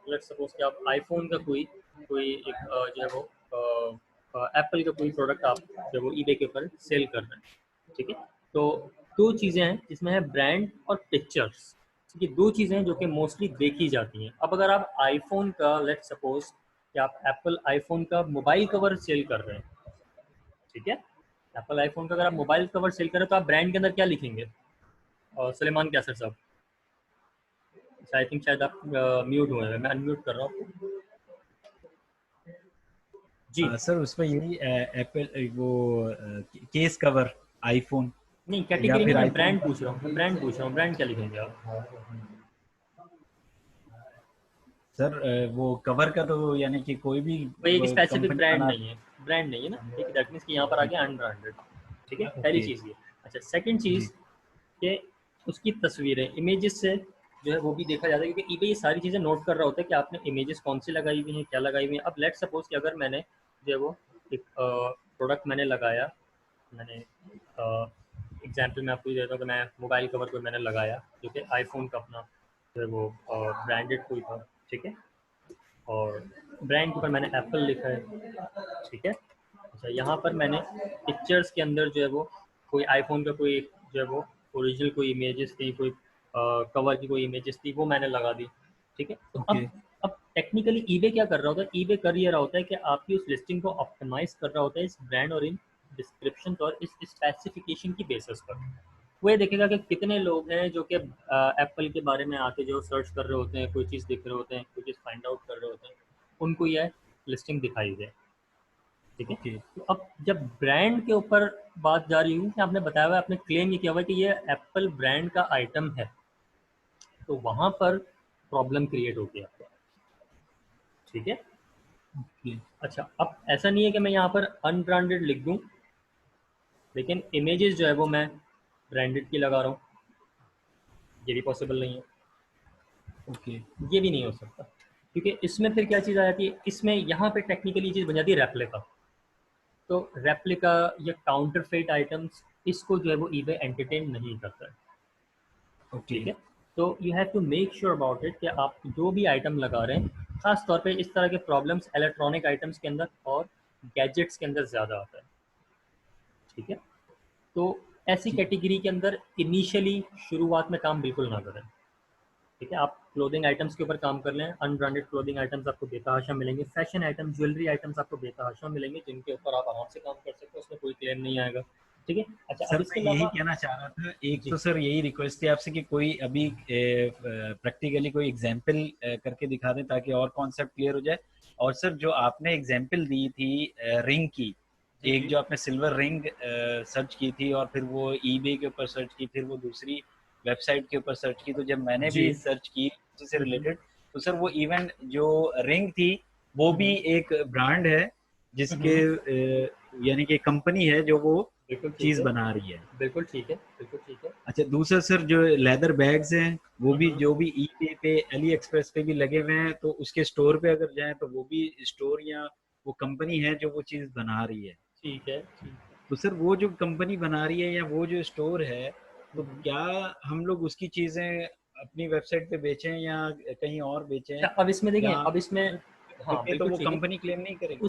Speaker 1: लेट्स सपोज कि आप आईफोन का कोई कोई एक जो है वो एप्पल का कोई प्रोडक्ट आप जो वो ईबे के ऊपर सेल कर रहे हैं, ठीक है। तो दो चीज़ें हैं जिसमें है ब्रांड और पिक्चर्स, ये दो चीज़ें हैं जो कि मोस्टली देखी जाती हैं। अब अगर आप आईफोन का लेट्स सपोज कि आप एप्पल आईफोन का मोबाइल कवर सेल कर रहे हैं, ठीक है, एप्पल आईफोन का अगर आप मोबाइल कवर सेल कर रहे हैं तो आप ब्रांड के अंदर क्या लिखेंगे? सलेमान कैसर साहब, आई थिंक शायद आप म्यूट हुए हैं, मैं अनम्यूट कर रहा हूँ जी।
Speaker 5: सर उसमें यही एप्पल वो केस कवर आईफोन
Speaker 1: नहीं
Speaker 5: या
Speaker 1: कैटेगरी नहीं,
Speaker 5: फिर
Speaker 1: मैं
Speaker 5: आईफोन
Speaker 1: ब्रांड
Speaker 5: का?
Speaker 1: पूछ रहा हूँ, मैं ब्रांड पूछ रहा हूँ, ब्रांड क्या लिखेंगे आप?
Speaker 5: सर वो कवर का तो यानी कि कोई भी
Speaker 1: कोई एक स्पेसिफिक
Speaker 5: कंपनी
Speaker 1: ब्रांड
Speaker 5: बना।
Speaker 1: नहीं है, ब्रांड नहीं है ना, ठीक है, दैट मीन्स कि यहाँ पर आ गया अनब्रांडेड, ठीक है, पहली
Speaker 5: ओके
Speaker 1: चीज़ ये। अच्छा, सेकंड
Speaker 5: जी।
Speaker 1: चीज़ कि उसकी तस्वीरें इमेजेस से जो है वो भी देखा जाता है, क्योंकि ईबे ये सारी चीज़ें नोट कर रहा होता है कि आपने इमेजेस कौन सी लगाई हुई हैं, क्या लगाई हुई हैं। अब लेट्स सपोज कि अगर मैंने जो है वो एक प्रोडक्ट मैंने लगाया, मैंने एग्जांपल मैं आपको ये देता हूँ कि मैं मोबाइल कवर को मैंने लगाया जो कि आईफोन का अपना जो है वो ब्रांडेड कोई था, ठीक है, और ब्रांड के ऊपर मैंने एप्पल लिखा है, ठीक है। अच्छा, यहाँ पर मैंने पिक्चर्स के अंदर जो है वो कोई आईफोन का कोई जो है वो ओरिजिनल कोई इमेजेस थी, कोई कवर की कोई इमेजेस थी, वो मैंने लगा दी, ठीक है। तो
Speaker 5: ओके
Speaker 1: अब टेक्निकली ईबे क्या कर रहा होता है, ईबे कर ये रहा होता है कि आपकी उस लिस्टिंग को ऑप्टिमाइज कर रहा होता है इस ब्रांड और इन डिस्क्रिप्शन और इस स्पेसिफिकेशन की बेसिस पर। वो ये देखेगा कि कितने लोग हैं जो कि एप्पल के बारे में आके जो सर्च कर रहे होते हैं, कोई चीज़ देख रहे होते हैं, कोई चीज़ फाइंड आउट कर रहे होते हैं, उनको यह लिस्टिंग दिखाई दे, ठीक है।
Speaker 5: ओके
Speaker 1: तो अब जब ब्रांड के ऊपर बात जा रही हुई कि आपने बताया हुआ है, आपने क्लेम ये किया हुआ है कि ये एप्पल ब्रांड का आइटम है, तो वहाँ पर प्रॉब्लम क्रिएट होती है आपको, ठीक है।
Speaker 5: ओके
Speaker 1: अच्छा, अब ऐसा नहीं है कि मैं यहाँ पर अनब्रांडेड लिख दूँ लेकिन इमेजेस जो है वो मैं ब्रांडेड की लगा रहा हूँ, ये भी पॉसिबल नहीं है,
Speaker 5: ओके
Speaker 1: ये भी नहीं हो सकता, क्योंकि इसमें फिर क्या चीज़ आ जाती है, इसमें यहाँ पे टेक्निकली चीज़ बन जाती है रेप्लिका। तो रेप्लिका या काउंटरफेट आइटम्स, इसको जो है वो ईबे एंटरटेन नहीं करता है,
Speaker 5: ओके
Speaker 1: ठीक है। तो you have to make sure about it कि आप जो भी आइटम लगा रहे हैं, ख़ास तौर पे इस तरह के प्रॉब्लम्स इलेक्ट्रॉनिक आइटम्स के अंदर और गैजेट्स के अंदर ज़्यादा आता है, ठीक है। तो ऐसी
Speaker 5: ठीक।
Speaker 1: कैटेगरी के अंदर इनिशियली शुरुआत में काम बिल्कुल ना करें, ठीक है। आप क्लोथिंग आइटम्स के ऊपर काम कर लें, अनब्रांडेड क्लोथिंग आइटम्स आपको बेतहाशा मिलेंगे, फैशन आइटम ज्वेलरी आइटम्स आपको बेतहाशा मिलेंगे, जिनके ऊपर आप आराम से काम कर सकते हो, उसमें कोई क्लेम नहीं आएगा, ठीक है। अच्छा, अब
Speaker 5: सर
Speaker 1: इसके
Speaker 5: मैं यही
Speaker 1: अलावा
Speaker 5: कहना चाह रहा था, एक
Speaker 1: जी
Speaker 5: तो सर यही रिक्वेस्ट थी आपसे कि कोई अभी प्रैक्टिकली कोई एग्जांपल करके दिखा दें ताकि और कॉन्सेप्ट क्लियर हो जाए। और सर जो आपने एग्जांपल दी थी रिंग की,
Speaker 1: जी
Speaker 5: एक
Speaker 1: जी
Speaker 5: जो आपने सिल्वर रिंग सर्च की थी और फिर वो ईबे के ऊपर सर्च की, फिर वो दूसरी वेबसाइट के ऊपर सर्च की, तो जब मैंने
Speaker 1: जी
Speaker 5: भी सर्च की उसी से
Speaker 1: हम्म,
Speaker 5: रिलेटेड, तो सर वो इवन जो रिंग थी वो भी
Speaker 1: हम्म,
Speaker 5: एक ब्रांड है जिसके
Speaker 1: हम्म,
Speaker 5: यानी कि कंपनी है जो वो
Speaker 1: बिल्कुल ठीक
Speaker 5: चीज
Speaker 1: है,
Speaker 5: बना रही है।
Speaker 1: बिल्कुल ठीक है, बिल्कुल ठीक है।
Speaker 5: अच्छा, दूसरा सर जो लेदर बैग्स हैं वो भी
Speaker 1: हम्म,
Speaker 5: जो भी ईबे पे, अली एक्सप्रेस पे भी लगे हुए हैं, तो उसके स्टोर पे अगर जाएं तो वो भी स्टोर या वो कंपनी है जो वो चीज बना रही है।
Speaker 1: ठीक है, ठीक है।
Speaker 5: तो सर वो जो कंपनी बना रही है या वो जो स्टोर है, तो
Speaker 1: हम्म।
Speaker 5: क्या हम लोग उसकी चीजें अपनी वेबसाइट पे बेचें या कहीं और बेचें,
Speaker 1: अच्छा, अब इसमें देखें,
Speaker 5: या
Speaker 1: अब इसमें, हाँ
Speaker 5: बिके तो
Speaker 1: बिल्कुल
Speaker 5: वो
Speaker 1: ठीक है।
Speaker 5: कंपनी क्लेम नहीं करेगी?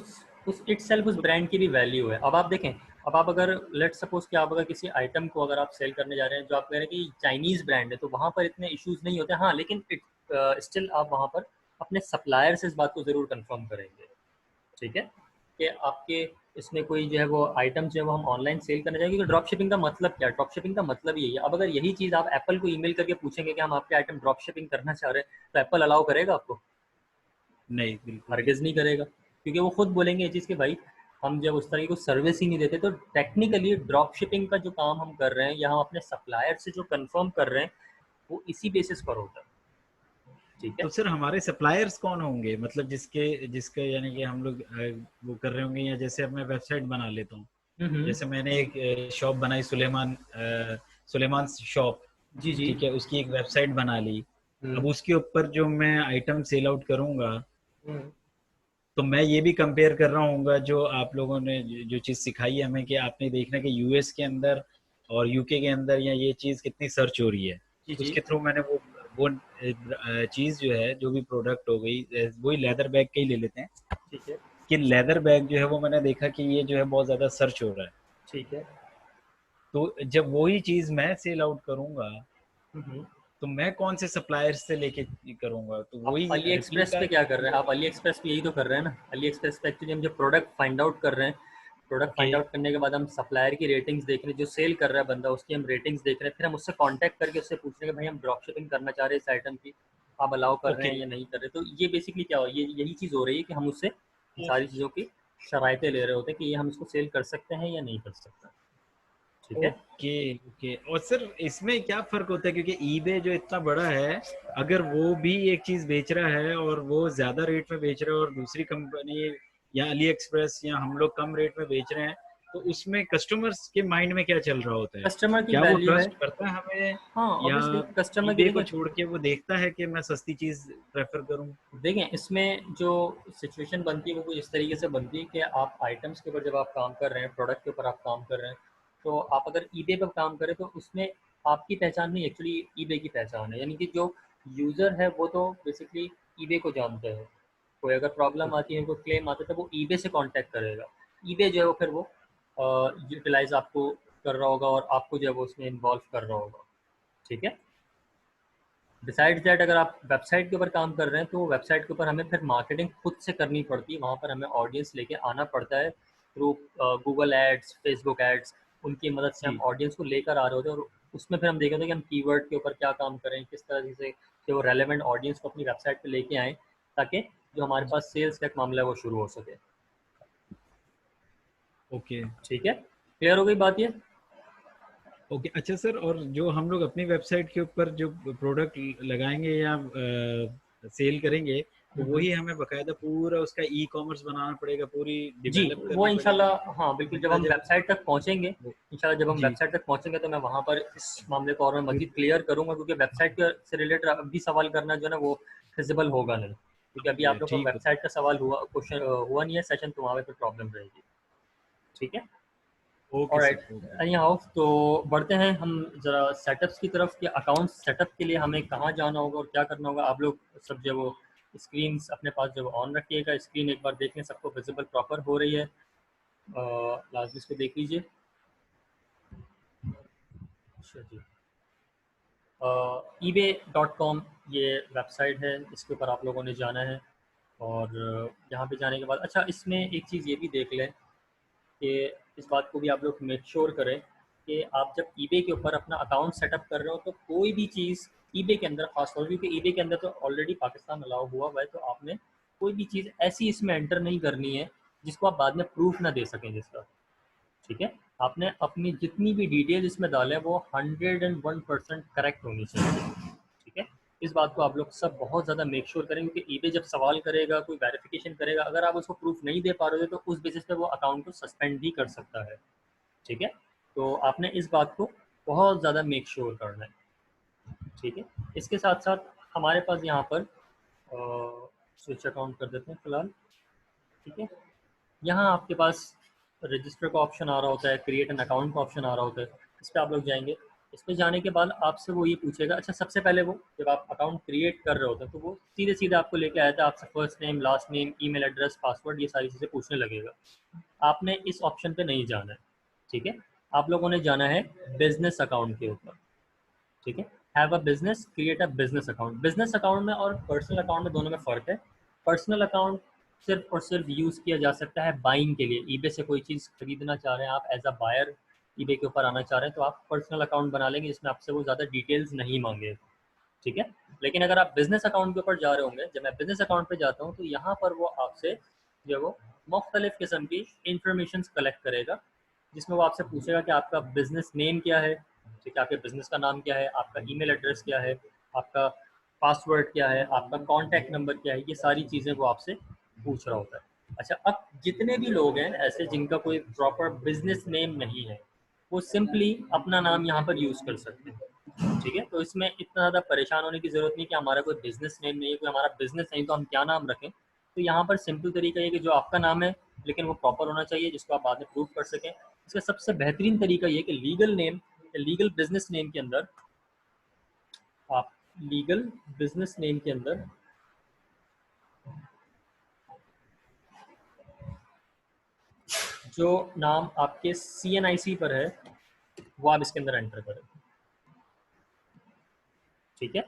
Speaker 1: उस इटसेल्फ उस
Speaker 5: तो
Speaker 1: ब्रांड की भी वैल्यू है। अब आप देखें, अब आप अगर लेट सपोज कि आप अगर किसी आइटम को अगर आप सेल करने जा रहे हैं जो आप कह रहे हैं कि चाइनीज़ ब्रांड है, तो वहाँ पर इतने इश्यूज नहीं होते। हाँ, लेकिन स्टिल आप वहाँ पर अपने सप्लायर से इस बात को ज़रूर कंफर्म करेंगे, ठीक है, कि आपके इसमें कोई जो है वो आइटम जो है वो हम ऑनलाइन सेल करने जाएंगे। क्योंकि ड्रॉप शिपिंग का मतलब क्या है? ड्रॉप शिपिंग का मतलब यही है। अब अगर यही चीज़ आप एप्पल को ईमेल करके पूछेंगे कि हम आपके आइटम ड्रॉप शिपिंग करना चाह रहे हैं, तो एप्पल अलाउ करेगा आपको?
Speaker 5: नहीं, बिल्कुल नहीं।
Speaker 1: हरगिज़ नहीं करेगा, क्योंकि वो खुद बोलेंगे ये चीज़ कि भाई हम जब उस तरह की सर्विस ही नहीं देते। तो टेक्निकली ड्रॉप शिपिंग का जो काम हम कर रहे हैं या हम अपने सप्लायर से जो कंफर्म कर रहे हैं, वो इसी बेसिस पर होता है, ठीक
Speaker 5: तो
Speaker 1: है।
Speaker 5: सर हमारे सप्लायर्स कौन होंगे, मतलब जिसके जिसके यानी कि हम लोग वो कर रहे होंगे, या जैसे अब मैं वेबसाइट बना लेता हूँ,
Speaker 1: हम्म।
Speaker 5: जैसे मैंने एक शॉप बनाई, सुलेमान शॉप,
Speaker 1: जी जी।
Speaker 5: ठीक है, उसकी एक वेबसाइट बना ली। अब
Speaker 1: हम्म
Speaker 5: उसके ऊपर जो मैं आइटम सेल आउट करूंगा,
Speaker 1: हम्म।
Speaker 5: तो मैं ये भी कंपेयर कर रहा हूँगा जो आप लोगों ने जो चीज़ सिखाई है हमें, कि आपने देखना कि यूएस के अंदर और यूके के अंदर या ये चीज़ कितनी सर्च हो रही है।
Speaker 1: जी जी।
Speaker 5: उसके थ्रू मैंने वो चीज़ जो है, जो भी प्रोडक्ट हो गई, वही लेदर बैग का ही ले लेते हैं,
Speaker 1: ठीक है,
Speaker 5: कि लेदर बैग जो है वो मैंने देखा कि ये जो है बहुत ज़्यादा सर्च हो रहा है।
Speaker 1: ठीक है।
Speaker 5: तो जब वही चीज़ मैं सेल आउट करूंगा,
Speaker 1: हम्म।
Speaker 5: तो मैं कौन से सप्लायर से लेके करूंगा, तो
Speaker 1: आप
Speaker 5: वही
Speaker 1: अली एक्सप्रेस
Speaker 5: रिप्लिका
Speaker 1: पे क्या कर रहे हैं?
Speaker 5: या?
Speaker 1: आप अली एक्सप्रेस पे यही तो कर रहे हैं ना। अली एक्सप्रेस पे एक्चुअली हम जो प्रोडक्ट फाइंड आउट कर रहे हैं, प्रोडक्ट
Speaker 5: ओके।
Speaker 1: फाइंड आउट करने के बाद हम सप्लायर की रेटिंग्स देख रहे हैं, जो सेल कर रहा है बंदा उसकी हम रेटिंग्स देख रहे हैं, फिर हम उससे कांटेक्ट करके उससे पूछ रहे हैं कि भाई हम ड्रॉप शिपिंग करना चाह रहे हैं इस आइटम की, आप अलाउ कर रहे
Speaker 5: ओके।
Speaker 1: हैं या नहीं कर रहे। तो ये बेसिकली क्या हो, ये यही चीज़ हो रही है कि हम उससे इन सारी चीज़ों की शराइतें ले रहे होते हैं कि ये हम इसको सेल कर सकते हैं या नहीं कर सकते, ठीक है।
Speaker 5: ओके। ओके, और सर इसमें क्या फर्क होता है, क्योंकि ईबे जो इतना बड़ा है, अगर वो भी एक चीज बेच रहा है और वो ज्यादा रेट में बेच रहा है, और दूसरी कंपनी या अली एक्सप्रेस या हम लोग कम रेट में बेच रहे हैं, तो उसमें कस्टमर्स के माइंड में क्या चल रहा होता है?
Speaker 1: कस्टमर की
Speaker 5: क्या वो
Speaker 1: वैल्यू है।
Speaker 5: ट्रस्ट करता है हमें,
Speaker 1: हाँ,
Speaker 5: या
Speaker 1: ऑब्वियसली कस्टमर की
Speaker 5: ईबे को
Speaker 1: देखें,
Speaker 5: छोड़ के वो देखता है कि मैं सस्ती चीज प्रेफर करूं?
Speaker 1: इसमें जो सिचुएशन बनती है वो कुछ इस तरीके से बनती है कि आप आइटम्स के ऊपर जब आप काम कर रहे हैं, प्रोडक्ट के ऊपर आप काम कर रहे हैं, तो आप अगर ईबे पर काम करें तो उसमें आपकी पहचान नहीं, एक्चुअली ईबे की पहचान है। यानी कि जो यूज़र है वो तो बेसिकली ईबे को जानते हैं। कोई अगर प्रॉब्लम आती है, कोई क्लेम आता है, तो वो ईबे से कांटेक्ट करेगा। ईबे जो है वो फिर वो यूटिलाइज आपको कर रहा होगा और आपको जो है वो उसमें इन्वॉल्व कर रहा होगा, ठीक है। डिसाइड दैट अगर आप वेबसाइट के ऊपर काम कर रहे हैं तो वेबसाइट के ऊपर हमें फिर मार्केटिंग खुद से करनी पड़ती है। वहाँ पर हमें ऑडियंस लेके आना पड़ता है through Google ads, Facebook ads. उनकी मदद से हम
Speaker 5: जी।
Speaker 1: ऑडियंस को लेकर आ रहे होते हैं और उसमें फिर हम देख रहे होते हैं कि हम कीवर्ड के ऊपर क्या काम करें, किस तरह से कि वो रेलेवेंट ऑडियंस को अपनी वेबसाइट पे लेके आएँ, ताकि जो हमारे पास सेल्स का एक मामला है वो शुरू हो सके,
Speaker 5: ओके।
Speaker 1: ठीक है। क्लियर हो गई बात ये?
Speaker 5: ओके, अच्छा सर, और जो हम लोग अपनी वेबसाइट के ऊपर जो प्रोडक्ट लगाएंगे या सेल करेंगे, तो
Speaker 1: हम्म।
Speaker 5: वही हमें बकायदा पूरा उसका ई कॉमर्स बनाना पड़ेगा, पूरी
Speaker 1: जी,
Speaker 5: डेवलप
Speaker 1: वो
Speaker 5: करनी पड़ेगी?
Speaker 1: इंशाल्लाह, हाँ बिल्कुल, जब
Speaker 5: बंदा
Speaker 1: हम
Speaker 5: जब
Speaker 1: वेबसाइट तक पहुँचेंगे,
Speaker 5: वो-
Speaker 1: इंशाल्लाह जब हम
Speaker 5: जी।
Speaker 1: वेबसाइट तक पहुँचेंगे तो मैं वहाँ पर इस मामले को और मैं मज़ीद क्लियर करूँगा, क्योंकि वेबसाइट के से रिलेटेड अभी सवाल करना जो है ना वो फिजिबल होगा नहीं, क्योंकि अभी आप लोग का
Speaker 5: ठीक है।
Speaker 1: वेबसाइट का सवाल हुआ, क्वेश्चन हुआ नहीं है सेशन, तो वहाँ पे फिर प्रॉब्लम रहेगी, ठीक है।
Speaker 5: Okay
Speaker 1: alright,
Speaker 5: sir, okay.
Speaker 1: Any how, तो बढ़ते हैं हम ज़रा सेटअप्स की तरफ कि अकाउंट सेटअप के लिए हमें कहाँ जाना होगा और क्या करना होगा। आप लोग सब जो वो स्क्रीन अपने पास जब ऑन रखिएगा, स्क्रीन एक बार देख लें सबको विजिबल प्रॉपर हो रही है, लाजमी इसको देख लीजिए। अच्छा जी, eBay.com ये वेबसाइट है, इसके ऊपर आप लोगों ने जाना है। और यहाँ पे जाने के बाद अच्छा, इसमें एक चीज़ ये भी देख लें कि इस बात को भी आप लोग मेक श्योर करें कि आप जब eBay के ऊपर अपना अकाउंट सेटअप कर रहे हो तो कोई भी चीज़ eBay के अंदर, खासतौर पर क्योंकि eBay के अंदर तो ऑलरेडी पाकिस्तान अलाउ हुआ है, तो आपने कोई भी चीज़ ऐसी इसमें एंटर नहीं करनी है जिसको आप बाद में प्रूफ ना दे सकें जिसका, ठीक है। आपने अपनी जितनी भी डिटेल इसमें डालें वो 101% करेक्ट होनी चाहिए, ठीक है। इस बात को आप लोग सब बहुत ज़्यादा मेक श्योर करें, क्योंकि ईबे जब सवाल करेगा, कोई वेरिफिकेशन करेगा, अगर आप उसको प्रूफ नहीं दे पा रहे हो तो उस बेसिस पे वो अकाउंट को सस्पेंड भी कर सकता है। ठीक है, तो आपने इस बात को बहुत ज़्यादा मेक श्योर करना है। ठीक है, इसके साथ साथ हमारे पास यहाँ पर स्विच अकाउंट कर देते हैं फिलहाल। ठीक है, यहाँ आपके पास रजिस्टर का ऑप्शन आ रहा होता है, क्रिएट एन अकाउंट का ऑप्शन आ रहा होता है, इस पर आप लोग जाएंगे। इस पर जाने के बाद आपसे वो ये पूछेगा, अच्छा सबसे पहले वो जब आप अकाउंट क्रिएट कर रहे होते हैं तो वो सीधे सीधे आपको लेके आया था, आपसे first name, last name, email address, password, ये सारी चीज़ें पूछने लगेगा। आपने इस ऑप्शन पे नहीं जाना है। ठीक है, आप लोगों ने जाना है बिजनेस अकाउंट के ऊपर। ठीक है, have a business, create a business account. Business account में और पर्सनल अकाउंट में दोनों में फ़र्क है। पर्सनल अकाउंट सिर्फ और सिर्फ यूज़ किया जा सकता है बाइंग के लिए। ईबे से कोई चीज़ खरीदना चाह रहे हैं आप, एज अ बायर ईबे के ऊपर आना चाह रहे हैं, तो आप पर्सनल अकाउंट बना लेंगे जिसमें आपसे वो ज़्यादा डिटेल्स नहीं मांगे। ठीक है, लेकिन अगर आप बिजनेस अकाउंट के ऊपर जा रहे होंगे, जब मैं बिजनेस अकाउंट पे जाता हूँ तो यहाँ पर वो आपसे जो है वो मुख्तलिफ किस्म की इंफॉर्मेशन कलेक्ट करेगा, जिसमें वो आपसे पूछेगा कि आपका बिजनेस नेम क्या है। ठीक है, आपके बिजनेस का नाम क्या है, आपका ईमेल एड्रेस क्या है, आपका पासवर्ड क्या है, आपका कॉन्टैक्ट नंबर क्या है, ये सारी चीज़ें वो आपसे पूछ रहा होता है। अच्छा, अब जितने भी लोग हैं ऐसे जिनका कोई प्रॉपर बिजनेस नेम नहीं है, वो सिंपली अपना नाम यहाँ पर यूज़ कर सकते हैं। ठीक है, तो इसमें इतना ज़्यादा परेशान होने की ज़रूरत नहीं कि हमारा कोई बिजनेस नेम नहीं है, कोई हमारा बिजनेस नहीं तो हम क्या नाम रखें। तो यहाँ पर सिंपल तरीका ये कि जो आपका नाम है लेकिन वो प्रॉपर होना चाहिए, जिसको आप बाद में प्रूव कर सकें। इसका सबसे बेहतरीन तरीका ये कि legal name, legal business name के अंदर आप लीगल बिजनेस नेम के अंदर जो नाम आपके CNIC पर है वो आप इसके अंदर एंटर करें। ठीक है,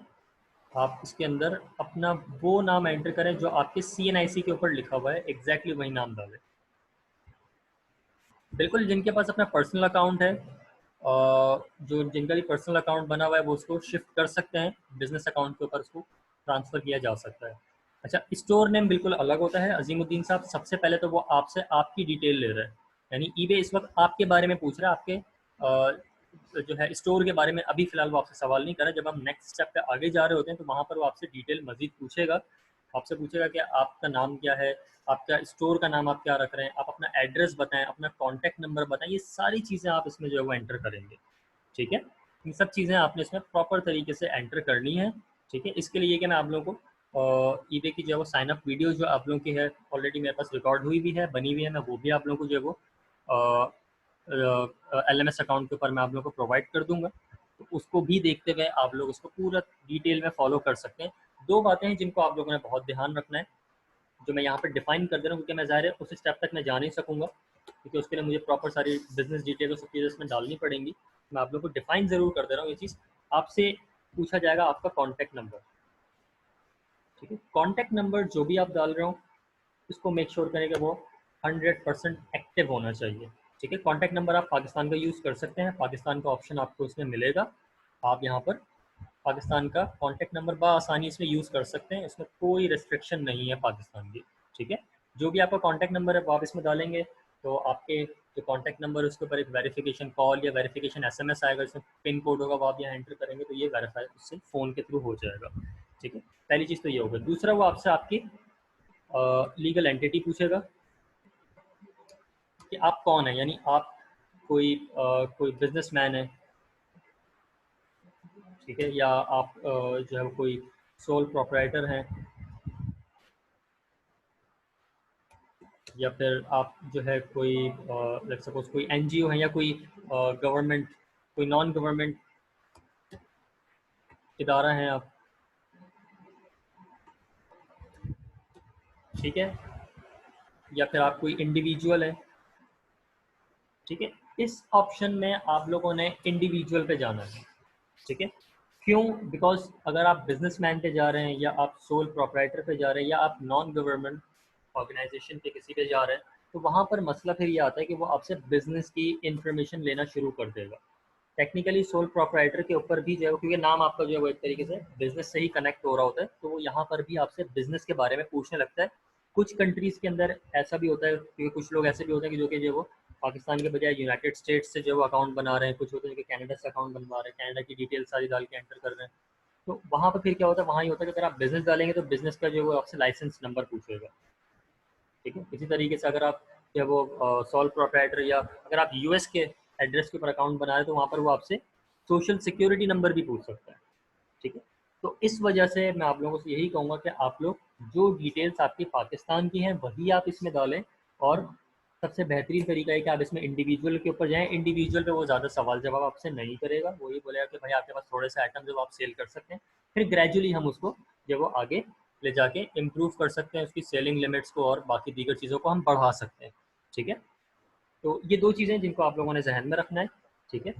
Speaker 1: आप इसके अंदर अपना वो नाम एंटर करें जो आपके CNIC के ऊपर लिखा हुआ है, एग्जैक्टली वही नाम डालें। बिल्कुल, जिनके पास अपना पर्सनल अकाउंट है, जो जिनका भी पर्सनल अकाउंट बना हुआ है वो उसको शिफ्ट कर सकते हैं, बिजनेस अकाउंट के ऊपर उसको ट्रांसफ़र किया जा सकता है। अच्छा, स्टोर नेम बिल्कुल अलग होता है अजीमुद्दीन साहब। सबसे पहले तो वो आपसे आपकी डिटेल ले रहा है, यानी ईबे इस वक्त आपके बारे में पूछ रहा है, आपके जो है स्टोर के बारे में अभी फ़िलहाल वो आपसे सवाल नहीं कर रहा। जब हम नेक्स्ट स्टेप पे आगे जा रहे होते हैं तो वहाँ पर वो आपसे डिटेल मज़ीद पूछेगा। आपसे पूछेगा कि आपका नाम क्या है, आपका स्टोर का नाम आप क्या रख रहे हैं, आप अपना एड्रेस बताएं, अपना कॉन्टैक्ट नंबर बताएं, ये सारी चीज़ें आप इसमें जो है वो एंटर करेंगे। ठीक है, ये सब चीज़ें आपने इसमें प्रॉपर तरीके से एंटर करनी है। ठीक है, इसके लिए कि मैं आप लोगों को ईबे की जो है वो साइन अप वीडियो जो आप लोगों की है ऑलरेडी मेरे पास रिकॉर्ड हुई भी है, बनी हुई है, मैं वो भी आप लोगों को जो है वो LMS अकाउंट के ऊपर मैं आप लोगों को प्रोवाइड कर दूंगा। तो उसको भी देखते हुए आप लोग उसको पूरा डिटेल में फॉलो कर सकते हैं। दो बातें हैं जिनको आप लोगों ने बहुत ध्यान रखना है, जो मैं यहाँ पर डिफाइन कर दे रहा हूँ, क्योंकि मैं ज़ाहिर है उस स्टेप तक मैं जा नहीं सकूँगा, क्योंकि उसके लिए मुझे प्रॉपर सारी बिजनेस डिटेल और सब चीज़ें इसमें डालनी पड़ेंगी। मैं आप लोगों को डिफाइन ज़रूर कर दे रहा हूँ ये चीज़। आपसे पूछा जाएगा आपका कॉन्टैक्ट नंबर। ठीक है, कॉन्टैक्ट नंबर जो भी आप डाल रहे हो उसको मेक श्योर करें कि वो 100% एक्टिव होना चाहिए। ठीक है, कॉन्टैक्ट नंबर आप पाकिस्तान का यूज़ कर सकते हैं, पाकिस्तान का ऑप्शन आपको इसमें मिलेगा। आप यहाँ पर पाकिस्तान का कॉन्टैक्ट नंबर बआसानी इसमें यूज़ कर सकते हैं, इसमें कोई रिस्ट्रिक्शन नहीं है पाकिस्तान की। ठीक है, जो भी आपका कॉन्टैक्ट नंबर है वो आप इसमें डालेंगे तो आपके जो कॉन्टैक्ट नंबर है उसके ऊपर एक वेरिफिकेशन कॉल या वेरिफिकेशन SMS आएगा, इसमें पिन कोड होगा, वो आप यहाँ एंटर करेंगे तो ये वेरीफाई उससे फ़ोन के थ्रू हो जाएगा। ठीक है, पहली चीज़ तो ये होगा। दूसरा, वो आपसे आपकी लीगल एंटिटी पूछेगा कि आप कौन है, यानी आप कोई बिजनेसमैन है, ठीक है, या आप जो है कोई सोल प्रोप्राइटर हैं, या फिर आप जो है कोई लेट्स सपोज कोई NGO है, या कोई गवर्नमेंट, कोई नॉन गवर्नमेंट इदारा है आप। ठीक है, या फिर आप कोई इंडिविजुअल है। ठीक है, इस ऑप्शन में आप लोगों ने इंडिविजुअल पे जाना है। ठीक है, क्यों? बिकॉज अगर आप बिजनेसमैन पे जा रहे हैं, या आप सोल प्रोप्राइटर पे जा रहे हैं, या आप नॉन गवर्नमेंट ऑर्गेनाइजेशन पे किसी पे जा रहे हैं, तो वहाँ पर मसला फिर ये आता है कि वो आपसे बिजनेस की इंफॉर्मेशन लेना शुरू कर देगा। टेक्निकली सोल प्रोप्राइटर के ऊपर भी जो है, क्योंकि नाम आपका जो है वो एक तरीके से बिजनेस से ही कनेक्ट हो रहा होता है, तो वो यहाँ पर भी आपसे बिजनेस के बारे में पूछने लगता है। कुछ कंट्रीज़ के अंदर ऐसा भी होता है, क्योंकि कुछ लोग ऐसे भी होते हैं कि जो कि जो वो पाकिस्तान के बजाय यूनाइटेड स्टेट्स से जो वो अकाउंट बना रहे हैं, कुछ होते हैं कि कनाडा से अकाउंट बनवा रहे हैं, कनाडा की डिटेल सारी डाल के एंटर कर रहे हैं। तो वहाँ पर फिर क्या होता है, वहाँ ये होता है कि अगर आप बिजनेस डालेंगे तो बिजनेस का जो है वो आपसे लाइसेंस नंबर पूछेगा, ठीक है। इसी तरीके से अगर आप या वो सोल प्रोप्राइटर या अगर आप यूएस के एड्रेस के ऊपर अकाउंट बना रहे तो वहाँ पर वो आपसे सोशल सिक्योरिटी नंबर भी पूछ सकता है, ठीक है। तो इस वजह से मैं आप लोगों से यही कहूँगा कि आप लोग जो डिटेल्स आपकी पाकिस्तान की हैं वही आप इसमें डालें, और सबसे बेहतरीन तरीका है कि आप इसमें इंडिविजुअल के ऊपर जाएं। इंडिविजुअल पे वो ज़्यादा सवाल जवाब आपसे नहीं करेगा, वो ये बोलेगा कि भाई आपके पास थोड़े से आइटम जब आप सेल कर सकते हैं, फिर ग्रेजुअली हम उसको जब वो आगे ले जाके इम्प्रूव कर सकते हैं, उसकी सेलिंग लिमिट्स को और बाकी दीगर चीज़ों को हम बढ़ा सकते हैं, ठीक है। तो ये 2 चीज़ें जिनको आप लोगों ने ज़हन में रखना है, ठीक है।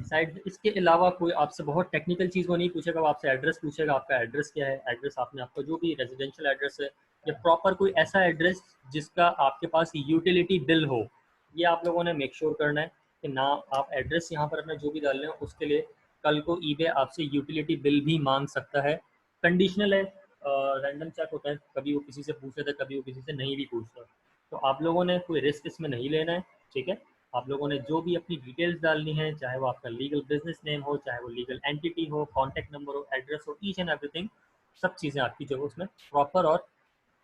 Speaker 1: साइड इसके अलावा कोई आपसे बहुत टेक्निकल चीज़ वो नहीं पूछेगा, वो आपसे एड्रेस पूछेगा, आपका एड्रेस क्या है, एड्रेस आपने आपका जो भी रेजिडेंशियल एड्रेस है या प्रॉपर कोई ऐसा एड्रेस जिसका आपके पास यूटिलिटी बिल हो, ये आप लोगों ने मेक श्योर करना है कि ना आप एड्रेस यहाँ पर अपना जो भी डाल रहे हो उसके लिए कल को ईबे आपसे यूटिलिटी बिल भी मांग सकता है। कंडीशनल है, रैंडम चेक होता है, कभी वो किसी से पूछ लेता है, कभी वो किसी से नहीं भी पूछता। तो आप लोगों ने कोई रिस्क इसमें नहीं लेना है, ठीक है। आप लोगों ने जो भी अपनी डिटेल्स डालनी है, चाहे वो आपका लीगल बिजनेस नेम हो, चाहे वो लीगल एंटिटी हो, कॉन्टैक्ट नंबर हो, एड्रेस हो, ईच एंड एवरीथिंग, सब चीज़ें आपकी जो है उसमें प्रॉपर और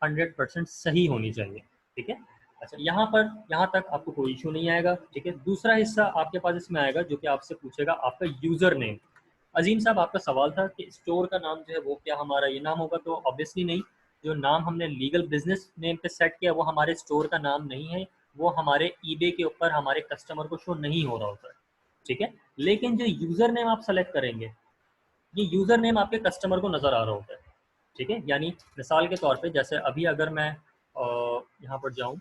Speaker 1: 100% सही होनी चाहिए, ठीक है। अच्छा, यहाँ तक आपको कोई इशू नहीं आएगा, ठीक है। दूसरा हिस्सा आपके पास इसमें आएगा जो कि आपसे पूछेगा आपका यूज़र नेम। अजीम साहब, आपका सवाल था कि स्टोर का नाम जो है वो क्या हमारा ये नाम होगा, तो ऑब्वियसली नहीं। जो नाम हमने लीगल बिजनेस नेम पे सेट किया वो हमारे स्टोर का नाम नहीं है, वो हमारे ईबे के ऊपर हमारे कस्टमर को शो नहीं हो रहा होता है, ठीक है। लेकिन जो यूज़र नेम आप सेलेक्ट करेंगे, ये यूज़र नेम आपके कस्टमर को नज़र आ रहा होता है, ठीक है। यानी मिसाल के तौर पे जैसे अभी अगर मैं यहाँ पर जाऊँ,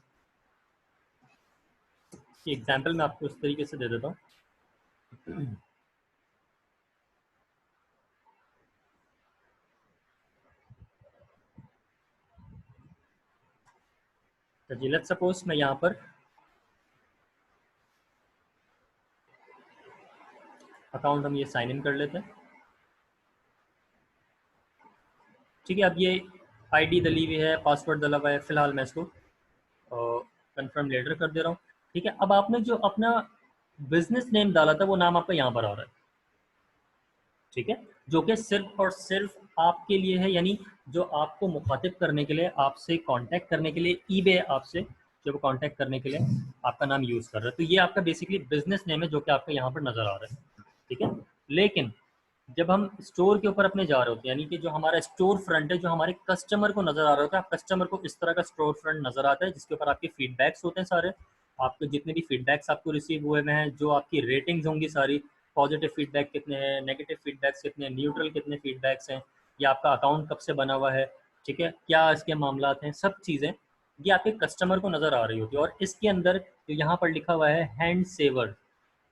Speaker 1: ये एग्जांपल मैं आपको इस तरीके से दे देता हूँ। तो जी लेट्स सपोज मैं यहाँ पर अकाउंट हम ये साइन इन कर लेते हैं, ठीक है। अब ये आईडी डली हुई है, पासवर्ड डला हुआ है, फिलहाल मैं इसको कंफर्म लेटर कर दे रहा हूँ, ठीक है। अब आपने जो अपना बिजनेस नेम डाला था वो नाम आपका यहाँ पर आ रहा है, ठीक है, जो कि सिर्फ और सिर्फ आपके लिए है, यानी जो आपको मुखातिब करने के लिए, आपसे कांटेक्ट करने के लिए ईबे आपसे जब कांटेक्ट करने के लिए आपका नाम यूज़ कर रहा है, तो ये आपका बेसिकली बिजनेस नेम है जो कि आपका यहाँ पर नज़र आ रहा है, ठीक है। लेकिन जब हम स्टोर के ऊपर अपने जा रहे होते हैं, यानी कि जो हमारा स्टोर फ्रंट है, जो हमारे कस्टमर को नज़र आ रहा होता है, कस्टमर को इस तरह का स्टोर फ्रंट नज़र आता है जिसके ऊपर आपके फीडबैक्स होते हैं सारे, आपके जितने भी फीडबैक्स आपको रिसीव हुए हैं, जो आपकी रेटिंग्स होंगी सारी, पॉजिटिव फीडबैक कितने हैं, नेगेटिव फीडबैक्स कितने हैं, न्यूट्रल कितने फीडबैक्स हैं, या आपका अकाउंट कब से बना हुआ है, ठीक है, क्या इसके मामलात हैं, सब चीज़ें ये आपके कस्टमर को नज़र आ रही होती है। और इसके अंदर जो यहाँ पर लिखा हुआ है hand saver,